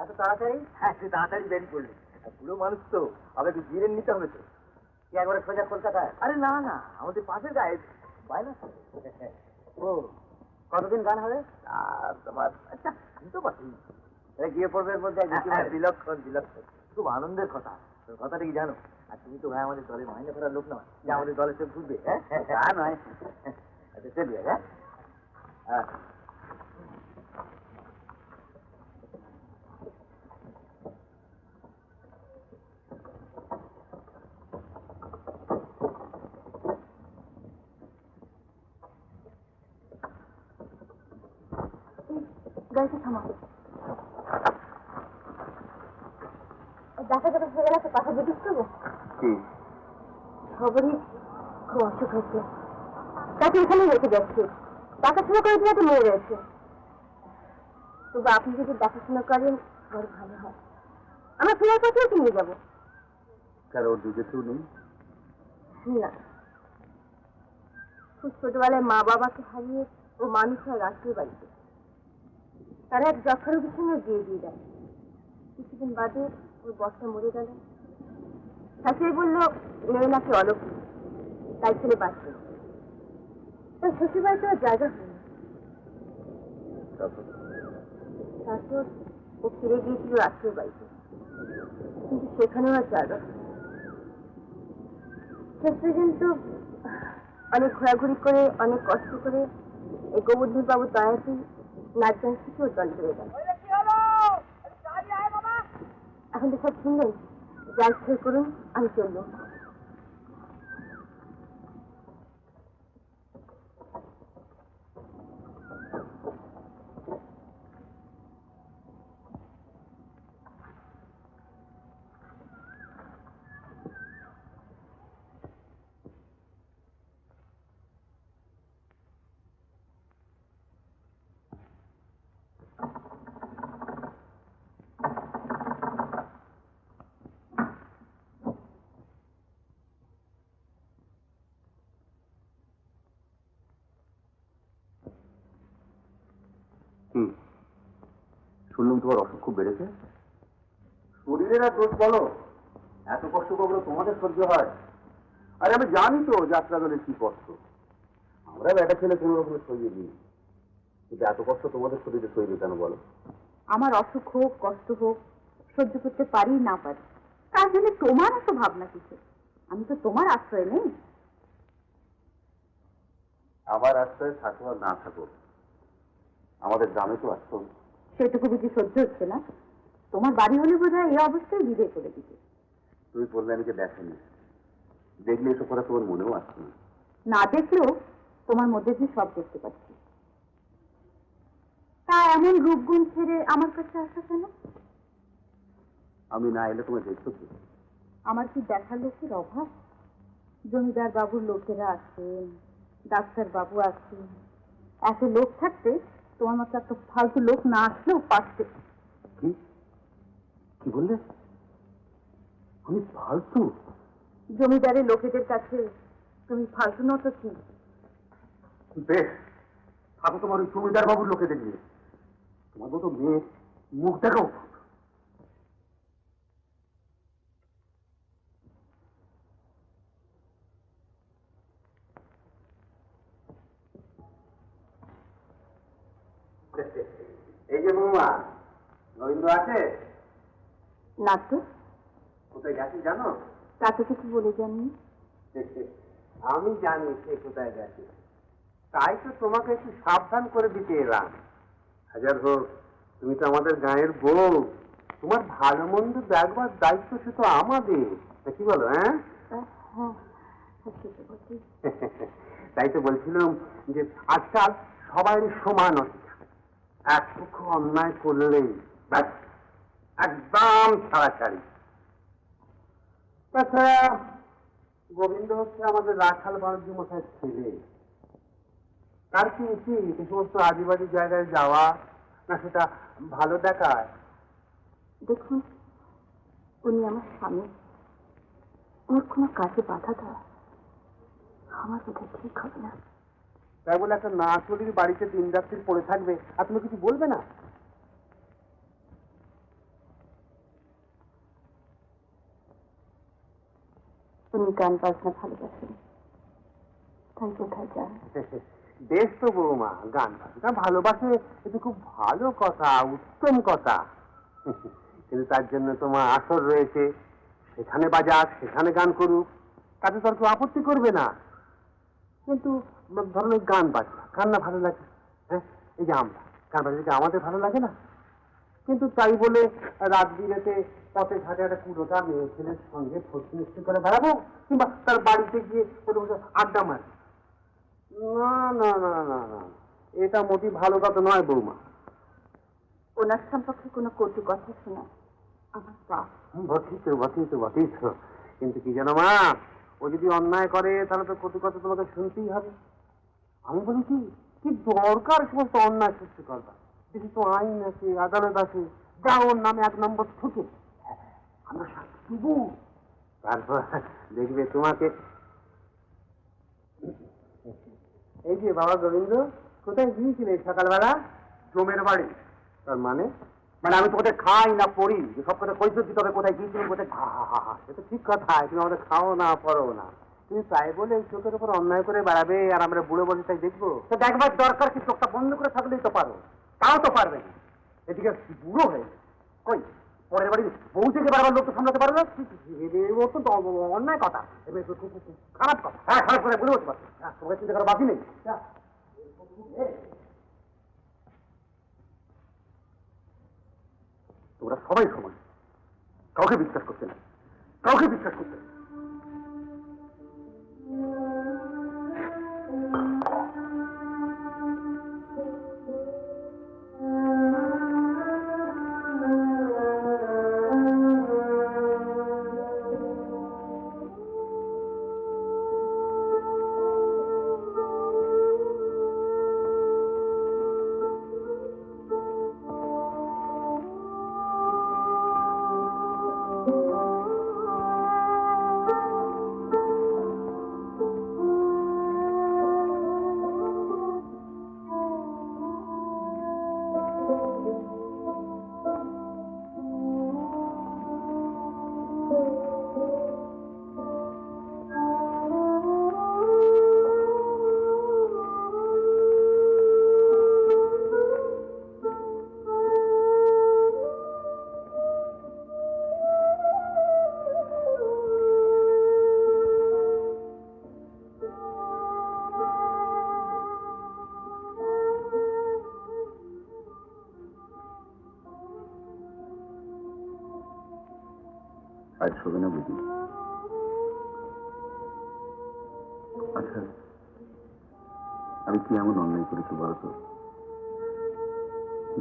এত তাড়াতাড়ি? হ্যাঁ, তুই তাড়াতাড়ি বেরিয়ে পড়লি। বুড়ো মানুষ তো, আবার একটু জিরেন নিতে হবে তো। কি একবারে সোজা কলকাতায়? আরে না না, আমাদের পাশের গায়ে বাইনা। ও কতদিন গান হবে? তোমার আচ্ছা তো পাচ্ছি গিয়ে পড়বে এর মধ্যে। বিলক্ষণ খুব আনন্দের কথা। তোর কথাটা কি জানো? আর তুমি তো ভাই আমাদের দলের মাইনে করার লোক নয় যে আমাদের দলের সব ঘুরবে। হ্যাঁ তা নয়। আচ্ছা চলবে। হ্যাঁ হ্যাঁ গাড়িতে থামাও। দেখা যাবে হয়ে গেলে কথা জিজ্ঞেস করবো। সবারই খুব অসুখ হয়েছে, তাকে এখানে রেখে যাচ্ছি। দেখাশোনা করে দিয়ে তো মেয়ে রয়েছে, তবু আপনি যদি দেখাশোনা করেন বড় ভালো হয়। আমার ফেরার পথেও তো নিয়ে যাবো। কারণ ওর দুধে কেউ নেই না, খুব ছোটবেলায় মা বাবাকে হারিয়ে ও মানুষ হয় রাষ্ট্রীয় বাড়িতে। তারা এক যক্ষারোগীর সঙ্গে বিয়ে দিয়ে দেয়। কিছুদিন বাদে ওর বরটা মরে গেল। শাশুড়ি বলল মেয়ে নাকি অলৌকিক, তাই ছেলে বাঁচবে। তাই শ্বশুর বাড়িতে ওর জায়গা হয়নি। তারপর ও ফিরে গিয়েছিল রাষ্ট্রীয় বাড়িতে, কিন্তু সেখানেও আর জায়গা হয়নি। শেষ পর্যন্ত অনেক ঘোরাঘুরি করে, অনেক কষ্ট করে এই গোবর্ধন বাবুর দয়াতেই নাচ গান শিখে ওর দল বেড়ে গেল। এখন তো সব শুনলেন, যা ইচ্ছে করুন, আমি চললাম। শুনলাম তোমার অসুখ খুব বেড়েছে। শরীরের আর দোষ বলো, এত কষ্ট করলে তোমাদের সহ্য হয়? আরে আমি জানি তো যাত্রা দলের কি কষ্ট। আমরা একটা ছেলে কোনো রকম সইয়ে দিই, কিন্তু এত কষ্ট তোমাদের শরীরে সইবে কেন বলো? আমার অসুখ হোক, কষ্ট হোক, সহ্য করতে পারি না পারি, তার জন্য তোমার এত ভাবনা কিছু? আমি তো তোমার আশ্রয় নেই। আমার আশ্রয় থাকো আর না থাকো, আমাদের গ্রামে তো আসতো। সেটুকু বুঝি সহ্য হচ্ছে না? তোমার বাড়ি হলে বোধ হয় এই অবস্থায় বিদায় করে দিতে। তুমি বললে আমি যে দেখেনি, দেখলে এসব কথা তোমার মনেও আসছে না। না দেখলেও তোমার মধ্যে যে সব দেখতে পাচ্ছি। তা এমন রূপগুণ ছেড়ে আমার কাছে আসা কেন? আমি না এলে তোমার দেখতো কি? আমার কি দেখার লোকের অভাব? জমিদার বাবুর লোকেরা আছেন, ডাক্তার বাবু আছেন, এত লোক থাকতে তোমার মতো একটা ফালতু লোক না আসলেও পারতে। কি কি বললে? আমি ফালতু? জমিদারের লোকেদের কাছে তুমি ফালতু নও তো কি? বেশ, থাকো তোমার ওই জমিদার বাবুর লোকেদের নিয়ে। তোমার মতো মেয়ে মুখ দেখো। এই যে বৌমা, গোবিন্দ আছে? না তো, কোথায় গেছে জানো? তাকে কিছু বলে জানি। আমি জানি সে কোথায় গেছে, তাই তো তোমাকে একটু সাবধান করে দিতে এলাম। হাজার হোক, তুমি তো আমাদের গায়ের বউ, তোমার ভালো মন্দ দেখবার দায়িত্ব সে তো আমাদের, কি বলো? হ্যাঁ, হ্যাঁ, সেটা বলছি। তাই তো বলছিলাম যে আজকাল সবাই সমান অধিকার, এক পক্ষ অন্যায় করলেই ব্যাস একদম ছাড়াছাড়ি। তাছাড়া গোবিন্দ হচ্ছে আমাদের রাখাল বাণিজ্য মশাইয়ের ছেলে, তার কি উচিত এই সমস্ত আদিবাদী জায়গায় যাওয়া, না সেটা ভালো দেখায়? দেখুন, উনি আমার স্বামী, ওর কোনো কাজে বাধা দেওয়া আমার বোধহয় ঠিক হবে না। তাই বলে একটা না চলির বাড়িতে দিন রাত্রি পড়ে থাকবে আর তুমি কিছু বলবে না? উনি গান বাজনা ভালোবাসেন, তাই কোথায় যান। বেশ তো বৌমা, গান বাজনা ভালোবাসে, এটা খুব ভালো কথা, উত্তম কথা। কিন্তু তার জন্য তোমার আসর রয়েছে, সেখানে বাজাক, সেখানে গান করুক, তাতে তো আর কেউ আপত্তি করবে না। কিন্তু ধরুন ওই গান বাজনা, কার না ভালো লাগে? হ্যাঁ, এই যে আমরা গান বাজনা আমাদের ভালো লাগে না? কিন্তু তাই বলে রাত বিরেতে পথে ঘাটে একটা কুড়োটা মেয়ে ছেলের সঙ্গে ফষ্টি মিষ্টি করে বেড়াবো, কিংবা তার বাড়িতে গিয়ে আড্ডা মারি? না না না না না, এটা মোটেই ভালো কথা নয় বৌমা। ওনার সম্পর্কে কোনো কটু কথা শোনা আমার পাপ। বটেই তো, বটেই তো, বটেই তো। কিন্তু কি জানো মা, ও যদি অন্যায় করে তাহলে তো কটু কথা তোমাকে শুনতেই হবে। আমি বলি কি, কি দরকার সমস্ত অন্যায় সৃষ্টি করবার? কিছু তো আইন আছে, আদালত আছে, যা ওর নামে 1 নম্বর ঠুকে আমরা শাস্তি দেবো। তারপর দেখবে তোমাকে। এই যে বাবা গোবিন্দ, কোথায় গিয়েছিলে সকালবেলা? জমের বাড়ি। তার মানে? মানে আমি তোমাদের খাই না পড়ি, সব কথা কৈফিয়ত দিতে হবে কোথায় গিয়েছিলে, কোথায়। এটা ঠিক কথা, তুমি আমাদের খাও না পড়ো না, তুমি তাই বলে এই চোখের উপর অন্যায় করে বেড়াবে আর আমরা বুড়ো বসে তাই দেখবো? তো দেখবার দরকার কি, চোখটা বন্ধ করে থাকলেই তো পারো, তাও তো পারবে না। এদিকে বুড়ো হয়ে কই পরের বাড়ি বউ থেকে বারবার লোক তো সামলাতে পারবে না? ও তো অন্যায় কথা, খারাপ কথা। হ্যাঁ, খারাপ করে বুঝে বসতে পারবে, তোমাকে চিন্তা করার বাকি নেই। তোমরা সবাই সমান, কাউকে বিশ্বাস করতে না, কাউকে বিশ্বাস করতে না। আজ শোবে না বুঝি? আচ্ছা, আমি কি এমন অন্যায় করেছি বলতো,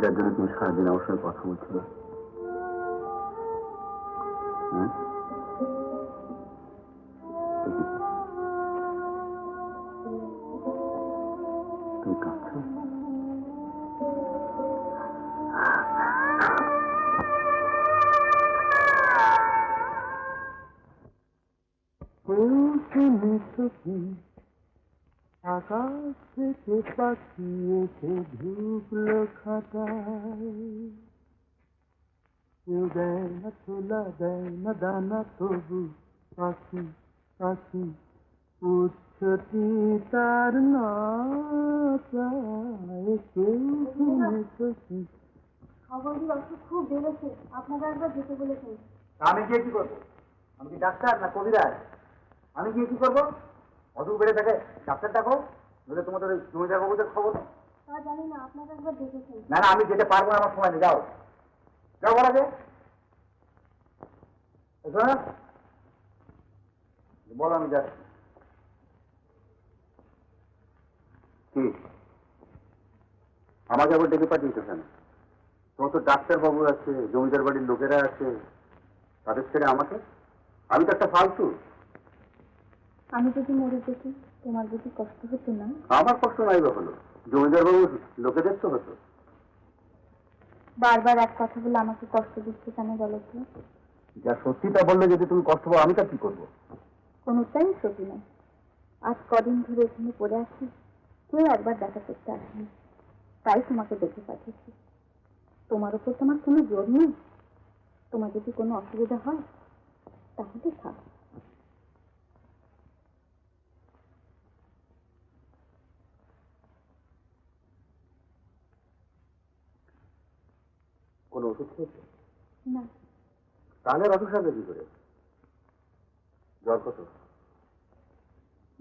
যার জন্য তুমি সারাদিন আমার সঙ্গে কথা বলছো না? তুমি কাঁদছো? আকাশ থেকে পাখি এসে ঢুকলো খাতায়, কেউ দেয় না ছোলা দেয় না দানা, তবু পাখি পাখি উচ্ছতি তার না চায়, কেউ শুনেছে কি? খবরটি অসুখ খুব বেড়েছে, আপনারা একবার যেতে বলেছেন। আমি গিয়ে কি করবো? আমি কি ডাক্তার না কবিরাজ? আমি গিয়ে কি করবো? অসুখ বেড়ে থাকে ডাক্তার ডাকো, নইলে তোমাদের ওই জমিদার বাবুদের খবর। তা জানি না, আপনারা একবার দেখেছেন। না না, আমি যেতে পারবো না, আমার সময় নেই। যাও যাও বলা যে বলো, আমি যাচ্ছি। কি আমাকে আবার ডেকে পাঠিয়েছো কেন? তোমার তো ডাক্তারবাবু আছে, জমিদার বাড়ির লোকেরা আছে, তাদের ছেড়ে আমাকে? আমি তো একটা ফালতু। আমি যদি মরে যেতে তোমার যদি কষ্ট হতো না? আমার কষ্ট নাই বা হলো, জমিদার বাবুর লোকেদের তো হতো। বারবার এক কথা বলে আমাকে কষ্ট দিচ্ছে কেন বলো তো? যা সত্যিটা বললে যদি তুমি কষ্ট পাও, আমি তা কি করবো? কোনোটাই সত্যি নয়। আজ কদিন ধরে এখানে পড়ে আছি, কেউ একবার দেখা করতে আসেনি, তাই তোমাকে দেখে পাঠিয়েছি। তোমার উপর তোমার কোনো জোর নেই, তোমার যদি কোনো অসুবিধা হয় তাহলে থাক। কোনো ওষুধ খেয়েছো? না। তাহলে রথ সাথে কি করে? জ্বর কত?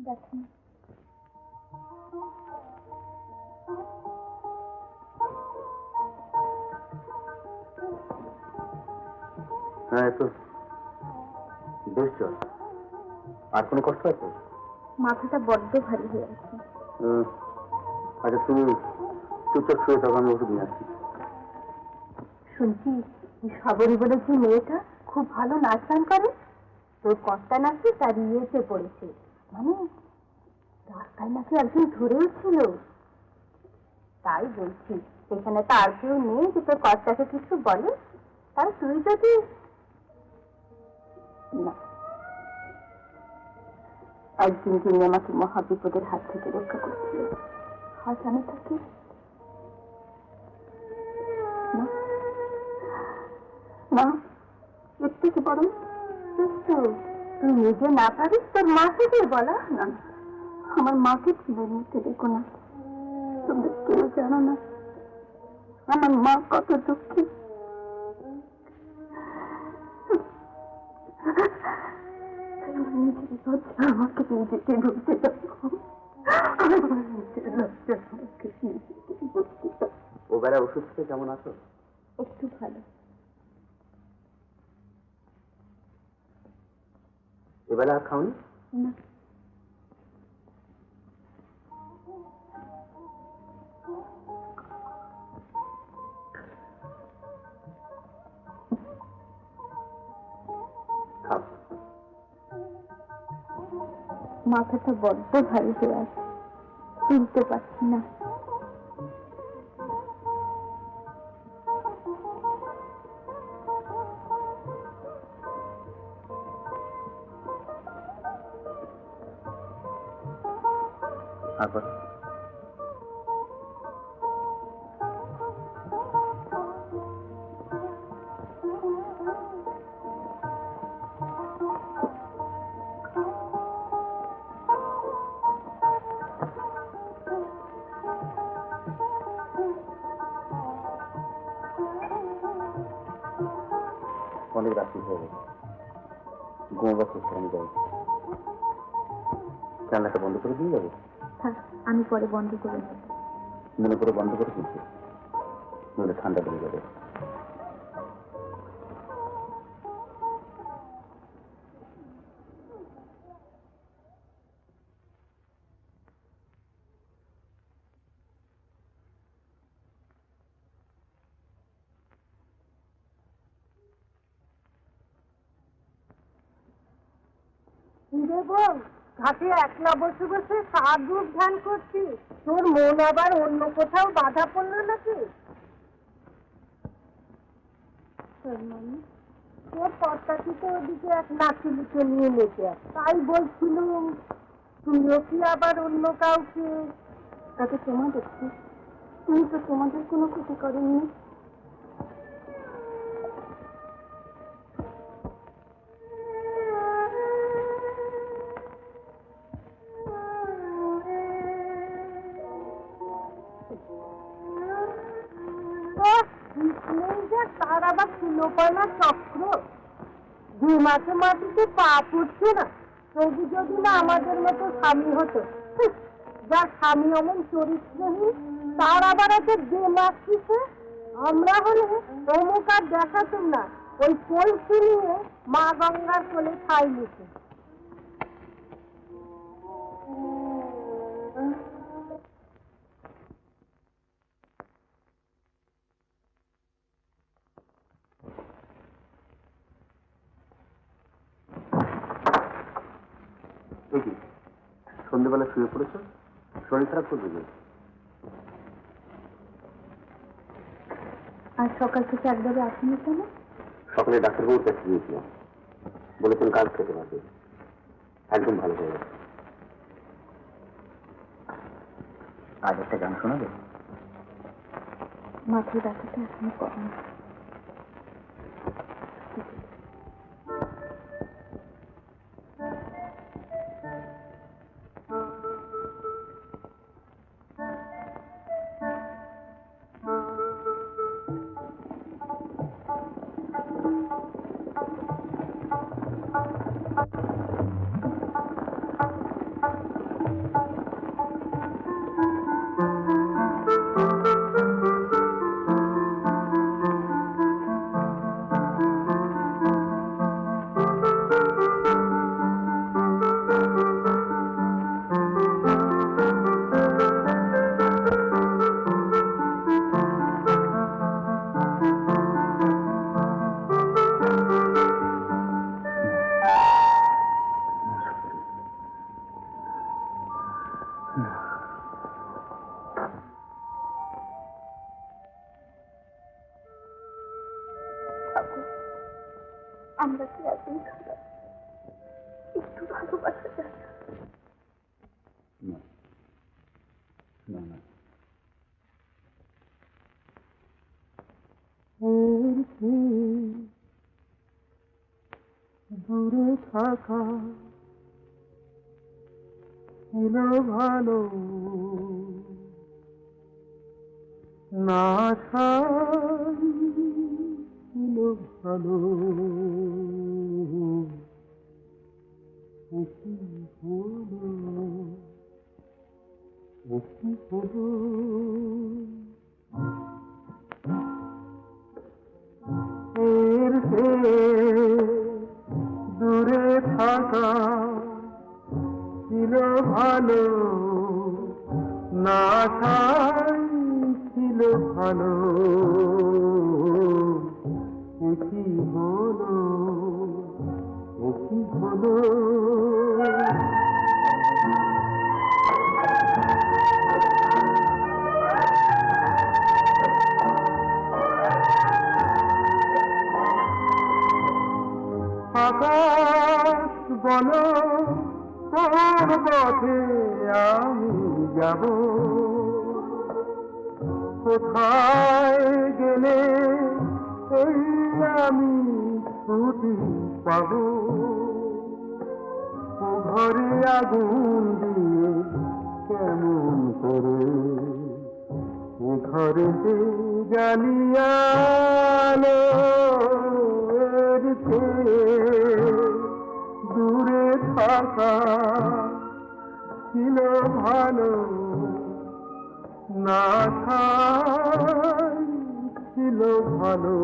দেখো হ্যাঁ, তো বেশ জ্বর। আর কোনো কষ্ট আছে? মাথাটা বড্ড ভারী হয়ে আছে। আচ্ছা, তুমি চুপচাপ শুয়ে থাকো, আমি ওষুধ নিয়ে আসছি। শুনছি সাবরী বলে যে মেয়েটা খুব ভালো নাচ গান করে, তোর কর্তা নাকি তার ইয়েতে পড়েছে, মানে রাস্তায় নাকি একদিন ধরেও ছিল। তাই বলছি, সেখানে তো আর কেউ নেই যে তোর কর্তাকে কিছু বলে, তাই তুই যদি না, একদিন যিনি আমাকে মহাবিপদের হাত থেকে রক্ষা করছিল, আজ আমি তাকে না, এর থেকে বরং তুই নিজে না পারিস তোর মাকে দিয়ে বলা না। আমার মাকে ছেলের মধ্যে দেখো না, তোমরা কেউ জানো না আমার মা কত দুঃখী। নিজের লজ্জা আমাকে নিজেকে ভুলতে যাবো, নিজের লজ্জা আমাকে নিজেকে ভুলতে যাবো। ও বেলা ওষুধ খেয়ে কেমন আছো? একটু ভালো। এবেলা আর খাওনি? না। খাও। মাথাটা বড্ড ভারী হয়ে আছে, তুলতে পারছি না। তারপর অনেক রাত্রি হয়ে গেছে, ঘুমোবার চেষ্টা আমি যাই। জানলাটা বন্ধ করে দিয়ে যাবো? থাক, আমি পরে বন্ধ করে নেব। মনে করে বন্ধ করে কিন্তু, নইলে ঠান্ডা লেগে যাবে। ঘাটে একলা বসে বসে সাধুর ধ্যান করছিস, তোর মন আবার অন্য কোথাও বাধা পড়লো নাকি? তোর কর্তাকে তো ওদিকে এক নাচুলিকে নিয়ে লেগে আছে, তাই বলছিলাম তুমিও কি আবার অন্য কাউকে? তাতে তোমাদের কি? তুমি তো তোমাদের কোনো ক্ষতি করেননি। তার আবার ছিল চক্র, দু মাসে মাটিতে পা পড়ছে না। তবু যদি না আমাদের মতো স্বামী হতো, যা স্বামী হলেন চরিত্রহীন, তার আবার আছে দেমাক কিসে? আমরা হলে অমুক আর দেখাতাম না, ওই কলসি নিয়ে মা গঙ্গার কোলে ছাই নিতে। দেখি সন্ধ্যেবেলা শুয়ে পড়েছ, শরীর খারাপ করবে যে? আর সকাল থেকে একবারে আসেনি কেন? সকালে ডাক্তারবাবুর কাছে গিয়েছিলাম, বলেছেন কাজ খেতে পারবে, একদম ভালো হয়ে গেছে। আজ একটা গান শোনাবে? মাথায় ব্যথাটা এখনো কম। আমরা কি এতই খারাপ? একটু ভালোবাসা যায় না? দূরে থাকা ছিল ভালো, না ছিল ভালো। কি হলো, কি হলো? দূরে থাকা ছিল ভালো, না ছিল ভালো। কি হলো, কি হলো? আকাশ বলো কোন পথে আমি যাব, কোথায় গেলে এই আমি ছুটি পাব? ঘরে আগুন দিয়ে কেমন করে ঘরে জ্বালিয়ালো, দূরে থাকা ছিল ভালো, না ছিল ভালো।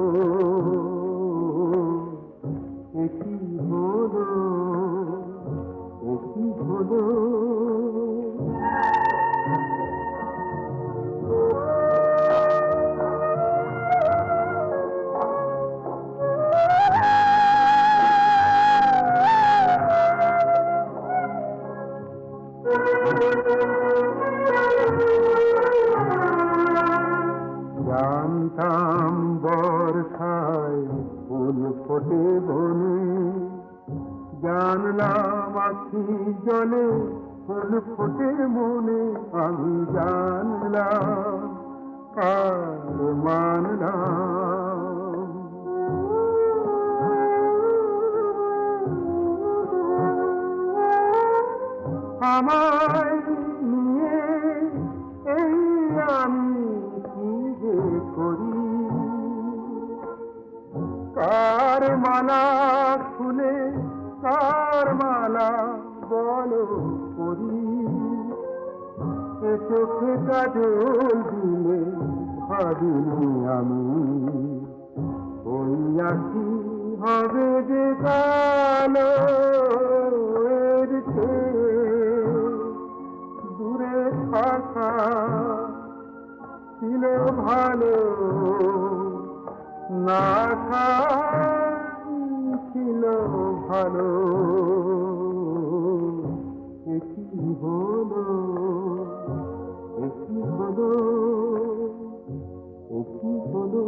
কি হলো, কি হলো? জানতাম বর্ষায় ফুল ফোটে বনে, জানলাম আখি জলে ফুল ফুটে মনে আমি জানলাম আর মানলাম। আমায় নিয়ে এই আমি কি যে করি, কার মালা খুলে কার মালা বলো করি, এ চোখে কাজল দিলে ভাবিনি আমি ওই আখি হবে যে কালো এর চেয়ে দূরে থাকা ছিল ভালো, না ছিল ভালো। একই হলো একই হলো একই হলো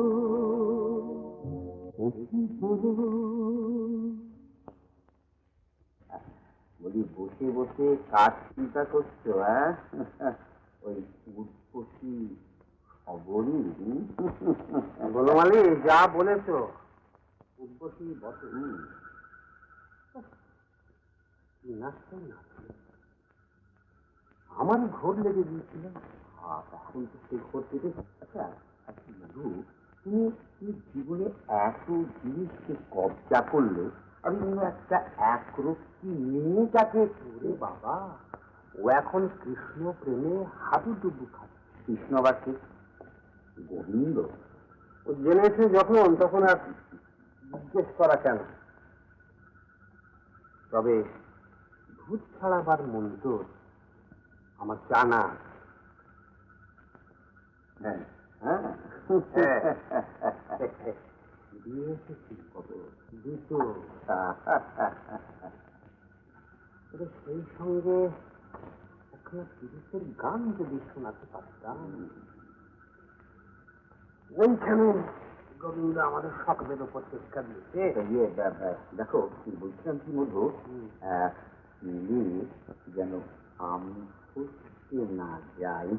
একই হলো। বলি বসে বসে কাজ চিন্তা করছো? হ্যাঁ, ওই উৎপত্তি খবরই বনমালী যা বলেছো উৎপত্তি বসে আমারই ঘোর লেগে গিয়েছিল। এখন তো সেই ঘোর কেটে। আচ্ছা আচ্ছা মধু, তুমি জীবনে এত জিনিসকে কবজা করলে, আমি একটা একরক্ষী মেয়েটাকে ধরে বাবা, ও এখন কৃষ্ণ প্রেমে হাবুডুবু খাচ্ছে। কৃষ্ণ বা কে? গোবিন্দ। ও জেনেছে যখন তখন আর জিজ্ঞেস করা কেন? তবে ভূত ছাড়াবার মন্ত্র আমার জানা। হ্যাঁ হ্যাঁ দিয়ে এসেছি কত দুটো। সেই সঙ্গে একটা তিরিশের গান যদি শোনাতে পারতাম, ওইখানে গোবিন্দ আমাদের সকলের উপর চেষ্টা দিয়েছে। দেখো বলছিলাম কি মধু, যেন আমি ফুসকে না যাই।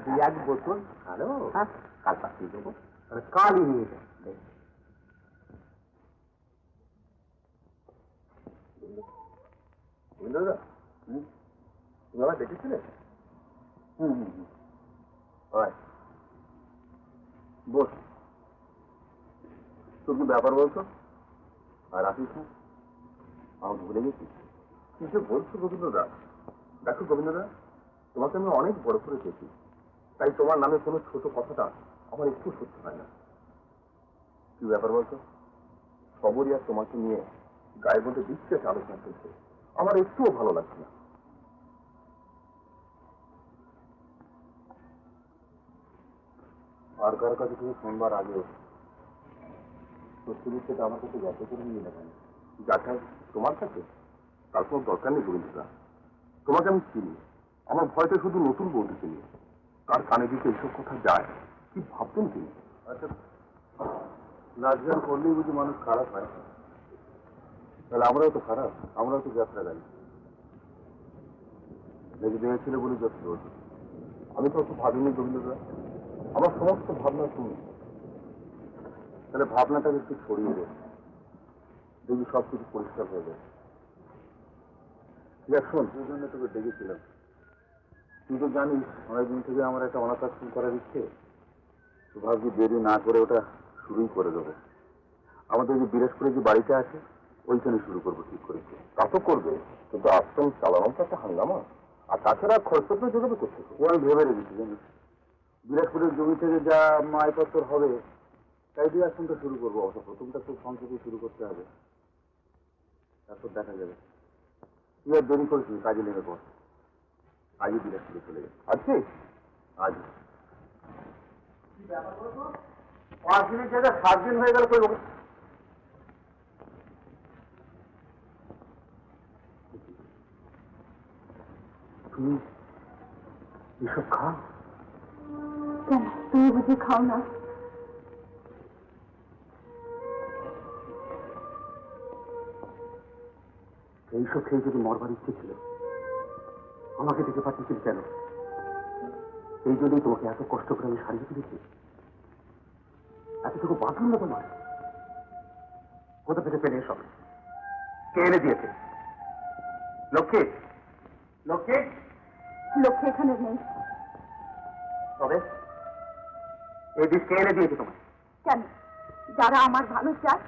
দু এক বোতল আরো কাল পাঠিয়ে দেবো, কালই নিয়ে যায়। দাদা তুমি আমার দেখেছিলে? বস, তোর কি ব্যাপার বলতো? আর আসিস না, আমাকে ভুলে গেছিস? কি যে বলছো গোবিন্দদা? দেখো গোবিন্দদা, তোমাকে আমি অনেক বড় করে দেখি, তাই তোমার নামে কোনো ছোট কথাটা আমার একটু সহ্য হয় না। কি ব্যাপার বলতো? সবরই আর তোমাকে নিয়ে গায়ের মধ্যে বিশ্বাস আলোচনা চলছে, আমার একটুও ভালো লাগছে না। আর কার কাছে তুমি শুনবার আগেও সত্যি সেটা আমার কাছে যাচাই করে নিয়ে নেবেন। যাচাই তোমার কাছে? তার কোনো দরকার নেই গোবিন্দদা, তোমাকে আমি চিনি। আমার ভয়টা শুধু নতুন বৌদিকে নিয়ে। কার কানে দিতে এইসব কথা যায়, কি ভাবতেন তিনি? আচ্ছা, নাচ গান করলেই বুঝি মানুষ খারাপ হয়? তাহলে আমরাও তো খারাপ, আমরাও তো যাত্রা গাই। দেখে দেখেছিল বলে যত দোষ। আমি তো অত ভাবিনি গোবিন্দদা, আমার সমস্ত ভাবনা তুমি। তাহলে ভাবনাটাকে একটু ছড়িয়ে দেয়, দেখবি সব কিছু পরিষ্কার হয়ে যায়। ঠিক আছে, শোন, সেই জন্য তোকে ডেকেছিলাম। তুই তো জানিস অনেকদিন থেকে আমার একটা অনাথ আশ্রম করার ইচ্ছে। তো ভাবছি দেরি না করে ওটা শুরুই করে দেবো। আমাদের যে বিরাজপুরে যে বাড়িটা আছে ওইখানে শুরু করবো ঠিক করেছি। তা তো করবে, কিন্তু আশ্রম চালানো তো একটা হাঙ্গামা, আর তাছাড়া খরচ তো জোগাবে করতে। ও আমি ভেবে রেখেছি জানিস, বিরাজপুরের জমি থেকে যা মালপত্র হবে তাই দিয়ে আশ্রমটা শুরু করবো। অবশ্য প্রথমটা খুব সংক্ষেপে শুরু করতে হবে, তারপর দেখা যাবে। তুই আর দেরি করেছিস, কাজে লেগে পর। আজই বিরাজপুরে চলে যাবে। আজকে আজ 5 দিনের জায়গায় 7 দিন হয়ে গেল। তুমি এসব খাও? কেন তুমি বুঝি খাও না? এই এইসব খেয়ে যদি মরবার ইচ্ছে ছিল, আমাকে দেখে পাঠিয়েছিল কেন? এই জন্যই তোমাকে এত কষ্ট করে আমি সারিয়ে তুলেছি। এতটুকু বাঁধন না তোমার? কোথা থেকে পেলে এসব? কে এনে দিয়েছে? লক্ষ্মী, লক্ষ্মী, লক্ষ্মী এখানে নেই। তবে এই বিষ কে এনে দিয়েছে তোমার? কেন? যারা আমার ভালো চায়।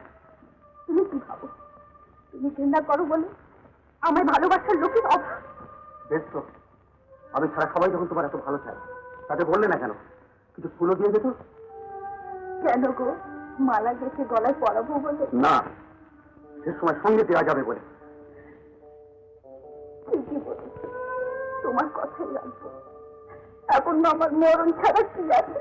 তুমি কি ভাবো তুমি চিন্তা করো বলে আমার ভালোবাসার লোকের অভাব? বেশ তো, আমি ছাড়া সবাই যখন তোমার এত ভালো চায়, তাতে বললে না কেন? কিছু ফুলও দিয়ে যেত। কেন গো? মালা গেছে গলায় পরাবো বলে? না, সে সময় সঙ্গে দেওয়া যাবে বলে। ঠিকই বলেছ, তোমার কথাই রাখবো। এখন আমার মরণ ছাড়া কি আছে?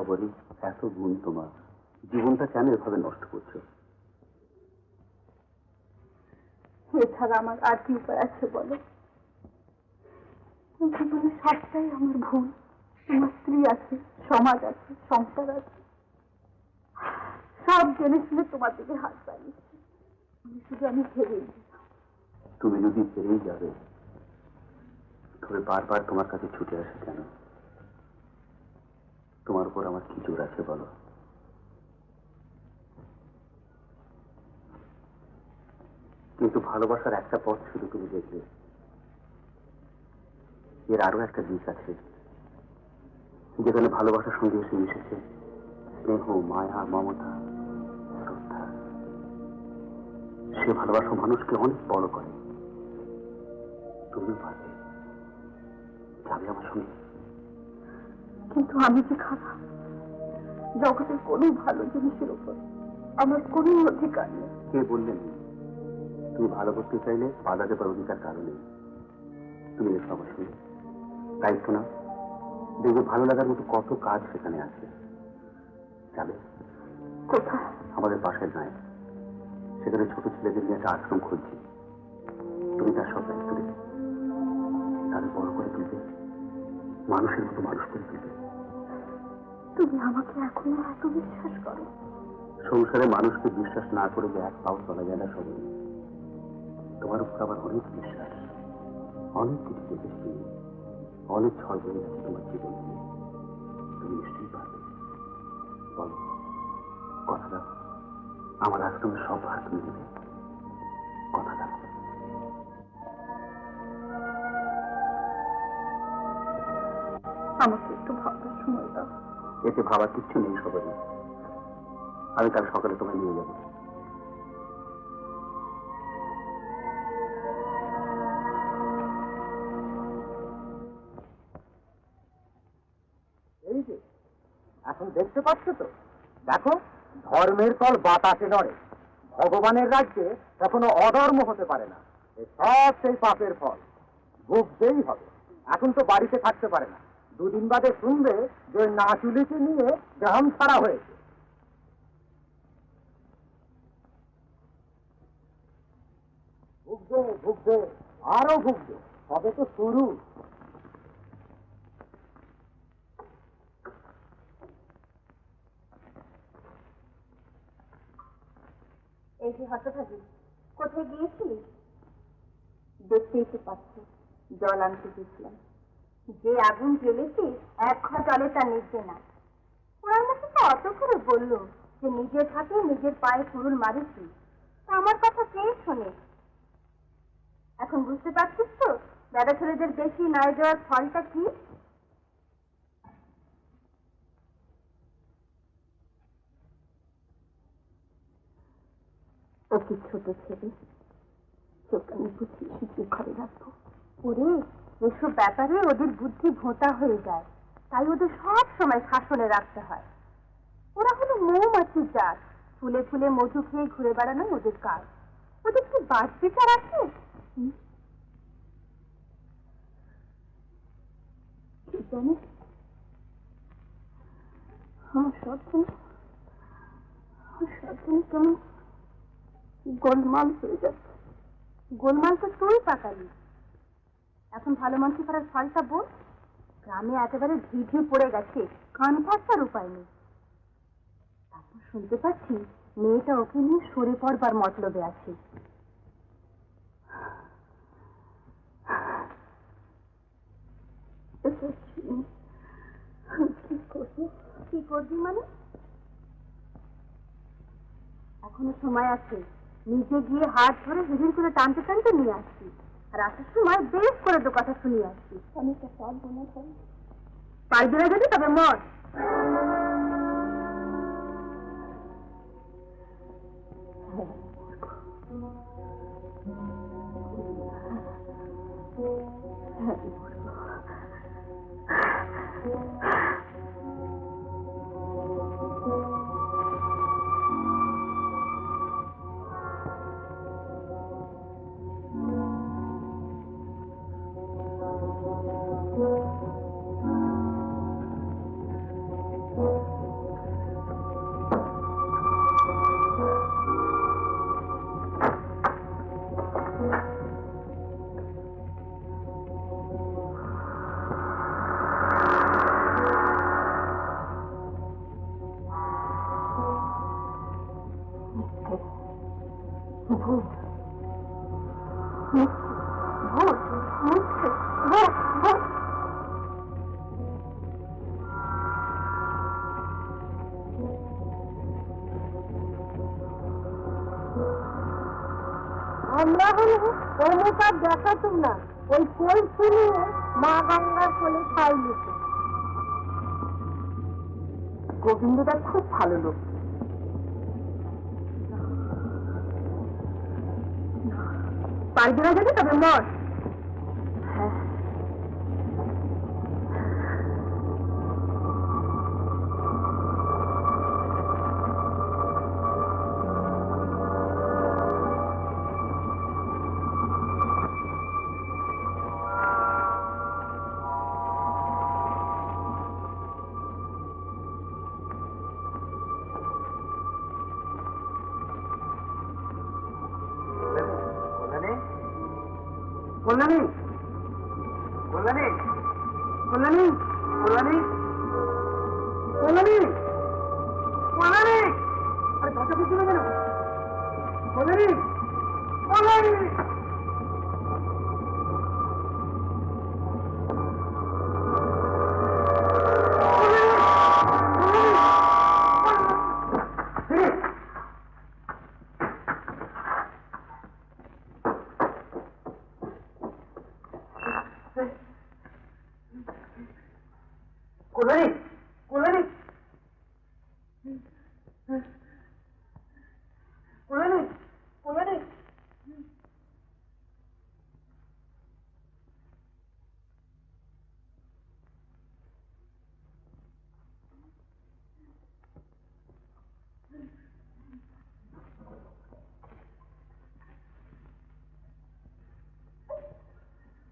খবরই, এত গুণ তোমার, জীবনটা কেন এভাবে নষ্ট করছো? এছাড়া আমার আর কি উপায় আছে বলো? জীবনে সবটাই আমার ভুল। আমার স্ত্রী আছে, সমাজ আছে, সংসার আছে, সব জেনে শুনে তোমার দিকে হাত বাড়িয়েছি। আমি ফেরেই দিলাম। তুমি যদি ফিরেই যাবে, তবে বারবার তোমার কাছে ছুটে আসে কেন? তোমার উপর আমার কি জোর আছে বলো? কিন্তু ভালোবাসার একটা পথ শুধু তুমি দেখলে, এর আরো একটা দিক আছে, যেখানে ভালোবাসার সঙ্গে এসে মিশেছে স্নেহ, মায়া, মমতা, শ্রদ্ধা। সে ভালোবাসা মানুষকে অনেক বড় করে। তুমিও পারবে, যাবে আমার সঙ্গে। কিন্তু আমি যে খারাপ, জগতের কোনো ভালো জিনিসের উপর আমার কোনো অধিকার নেই। কে বললেন? তুমি ভালো করতে চাইলে বাধা দেবার অধিকার কারো নেই। তুমি এসো আমার সঙ্গে, দায়িত্ব না, দেখবে ভালো লাগার মতো কত কাজ সেখানে আছে। যাবে? কোথায়? আমাদের পাশের গায়ে, সেখানে ছোট ছেলেদের নিয়ে একটা আশ্রম খুলছি। তুমি তার সব দায়িত্ব দেবে, তাদের বড় করে তুলবে, মানুষের মতো মানুষ করে তুলবে। তুমি আমাকে এখনো এত বিশ্বাস করো? সংসারে মানুষকে বিশ্বাস না করে যে এক পাও চলা যায় না সবাই। তোমার উপর আবার অনেক বিশ্বাস, অনেক কিছু দেখেছি তুমি, অনেক ঝড় বয়ে গেছে তোমার জীবন দিয়ে। তুমি নিশ্চয়ই পারবে। বলো, কথা দাও, আমার আশ্রমের সব ভার তুমি দেবে, কথা দাও। আমাকে একটু ভাববার সময় দাও। এতে ভাবার কিচ্ছু নেই সবারই। আমি কাল সকালে তোমায় নিয়ে যাবো। এই যে এখন দেখতে পাচ্ছ তো, দেখো, ধর্মের ফল বাতাসে নড়ে। ভগবানের রাজ্যে কখনো অধর্ম হতে পারে না। এই সব সেই পাপের ফল, ভুগতেই হবে। এখন তো বাড়িতে থাকতে পারে না, দুদিন বাদে শুনবে যে নাচুলিকে নিয়ে গ্রাম ছাড়া হয়েছে। ভুগবে, ভুগবে, আরো ভুগবে, তবে তো শুরু। এই যে হতভাগী, কোথায় গিয়েছিলি? দেখতেই তো পাচ্ছ, জল আনতে গেছিলাম। যে আগুন জ্বেলেছি, এক ঘর জলে তা নিচ্ছে না। ওরা আমাকে তো অত করে বললো যে নিজের হাতে নিজের পায়ে কুড়ুল মারিছি, তা আমার কথা কে শোনে? এখন বুঝতে পারছিস তো দাদা ছেলেদের বেশি নয় যাওয়ার ফলটা কি? ও কি ছোট ছেলে, চোখ আমি বুঝিয়ে শুকিয়ে ঘরে রাখবো? ওরে, এসব ব্যাপারে ওদের বুদ্ধি ভোঁতা হয়ে যায়, তাই ওদের সব সময় শাসনে রাখতে হয়। ওরা হলো মৌমাছির জাত, ফুলে ফুলে মধু খেয়ে ঘুরে বেড়ানো ওদের কাজ। ওদের কি বাদ বিচার আছে? জানিস, আমার সব কেমন গোলমাল হয়ে যাচ্ছে। গোলমাল তো তুই পাকালি। এখন ভালো মানুষ করার ফলটা বল। গ্রামে একেবারে ঢিঢি পড়ে গেছে, কান থাকবার উপায় নেই। তারপর শুনতে পাচ্ছি মেয়েটা ওকে নিয়ে সরে পড়বার মতলবে আছে। কি করবি মানে? এখনো সময় আছে, নিজে গিয়ে হাত ধরে হিড়ির করে টানতে টানতে নিয়ে আসছি, আর আসার সময় বেশ করে দু কথা শুনিয়ে আসছি। অনেকটা সব মনে হয় পারবি না যদি তবে মর। ভূত ভূত ভূত ভূত ভূত আমরা হলে অমুকার দেখাতুম না, ওই কোল শুনিয়ে মা গঙ্গার কোলে খাই নিত। গোবিন্দটা খুব ভালো লোক। পারবে না যদি তবে মর। হ্যাঁ কল্যাণী, কল্যাণী, কল্যাণী, কল্যাণী, কল্যাণী, কল্যাণী, আরে ভাষা বুঝতে না কেন? কল্যাণী, কল্যাণী, কল্যাণী, কল্যাণী, কল্যাণী, কল্যাণী,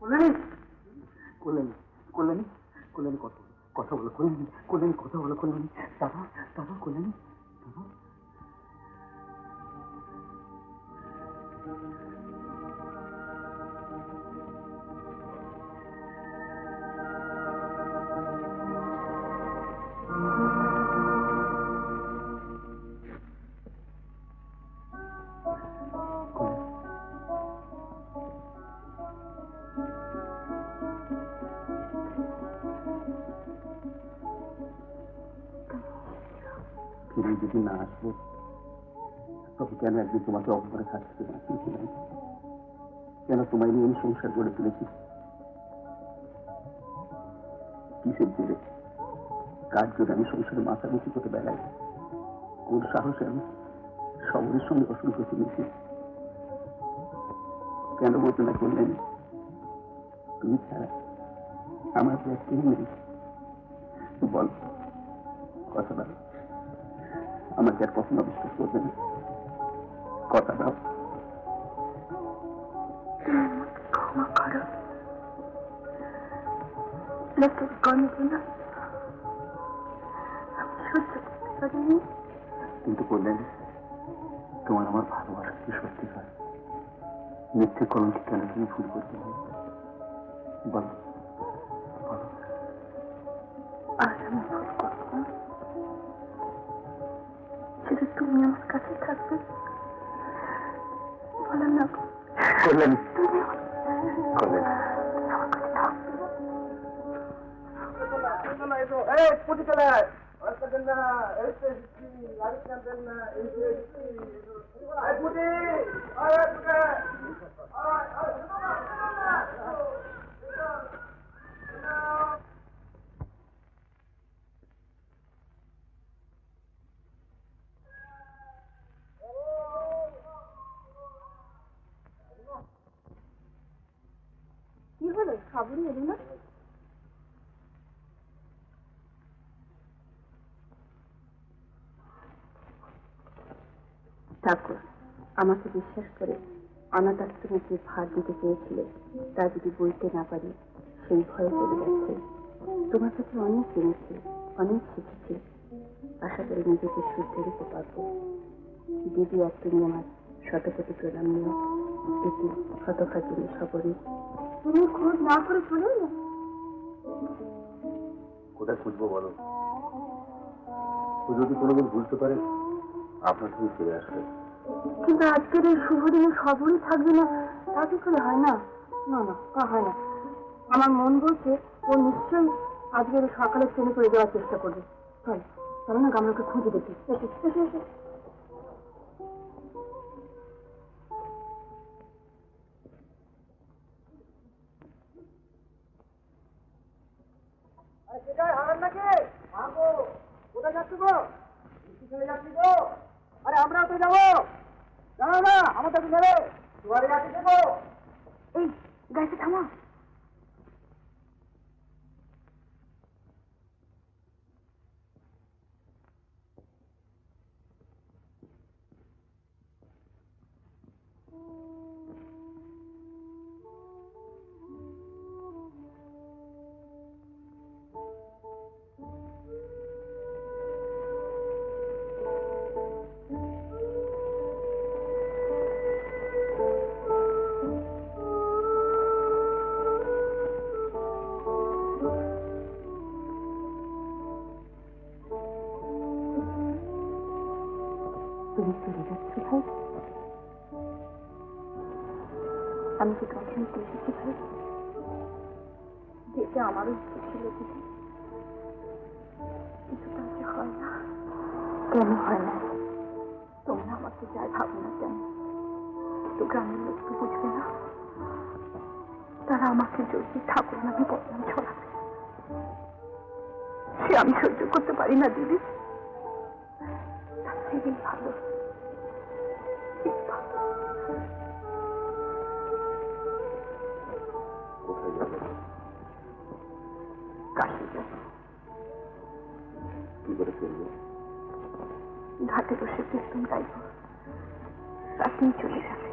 কল্যাণী, কল্যাণী, কল্যাণী, কল্যাণী, কথা বলো কল্যাণী, কল্যাণী, কথা বলো কল্যাণী, দাদা, দাদা, কল্যাণী, দাদা। ফিরে যদি না আসবো তবে কেন একদিন তোমাকে অপরে থাকতে বাঁচিয়েছিলাম? কেন তোমায় নিয়ে আমি সংসার গড়ে তুলেছি? কিসের জেরে কার জন্য আমি সংসারে মাথা মুচি করতে বেড়াই? কোন সাহসে আমি শহরের সঙ্গে অসংখ্য চিনেছি? কেন বলতে না করলেন তুমি ছাড়া আমার তো কেউ নেই? বল, কথা দাও, আমাকে আর কখনো বিশ্বাস করবে না? কথা দাও। ক্ষমা করো, লোকের গণনা আমি সহ্য করতে পারিনি। কিন্তু করলেন তোমার আমার ভালোবাসা কি সত্যি হয়? মিথ্যে কলঙ্কি কেন তুমি ভুল করতে হবে? বলো, বলো। আর আমি ভুল করবো না, শুধু তুমি আমার কাছে থাকবে। বলো না করলেন, তুমি করলেন। আমার কাছে থাকবে। কি হলো, খবরই এলো না? ঠাকুর, আমাকে বিশ্বাস করে অনাথ আশ্রমে যে ভার দিতে চেয়েছিলে তা যদি বইতে না পারি সেই ভয়ে চলে যাচ্ছে। তোমার কাছে অনেক জেনেছি, অনেক শিখেছি, আশা করি নিজেকে শুদ্ধ রেখে পারবো। দিদি আর তুমি আমার শতকোটি প্রণাম নিও। এটি শতভাগিনী সবরী। তুমি খোঁজ না করে চলে এলে? কোথায় খুঁজবো বলো? ও যদি কোনোদিন ভুলতে পারে আপনার তুমি ফিরে আসবে। কিন্তু আজকের এই শুভ দিনে সবরই থাকবে না, তা কি করে হয়? না না না, তা হয় না। আমার মন বলছে ও নিশ্চয়ই আজকের এই সকালের ট্রেনে করে যাওয়ার চেষ্টা করবে। চল চলো না, আমরা ওকে খুঁজে দেখি। এসো এসো এসো। কোথায় যাচ্ছ গো? চলে যাচ্ছি গো। আরে আমরাও তো যাবো। জানো না আমাদের নেবে দুয়ারে যাচ্ছি গো। এই গাড়িটা থামা। তুমি চলে যাচ্ছ ভাই? আমি কি কাছে নিতে এসেছি ভাই? যেটা আমারও ইচ্ছে ছিল দিদি, কিন্তু তা যে হয় না। কেন হয় না? তোমরা আমাকে যাই ভাবো না কেন, কিন্তু গ্রামের লোক তো বুঝবে না। তারা আমাকে যদি ঠাকুর নামে বদনাম ছড়াবে, সে আমি সহ্য করতে পারি না দিদি। তার থেকে ভালো কাশি যাবে। কি করে চলবে? ঘাটে বসে কীর্তন গাইব, রাতেই চলে যাবে।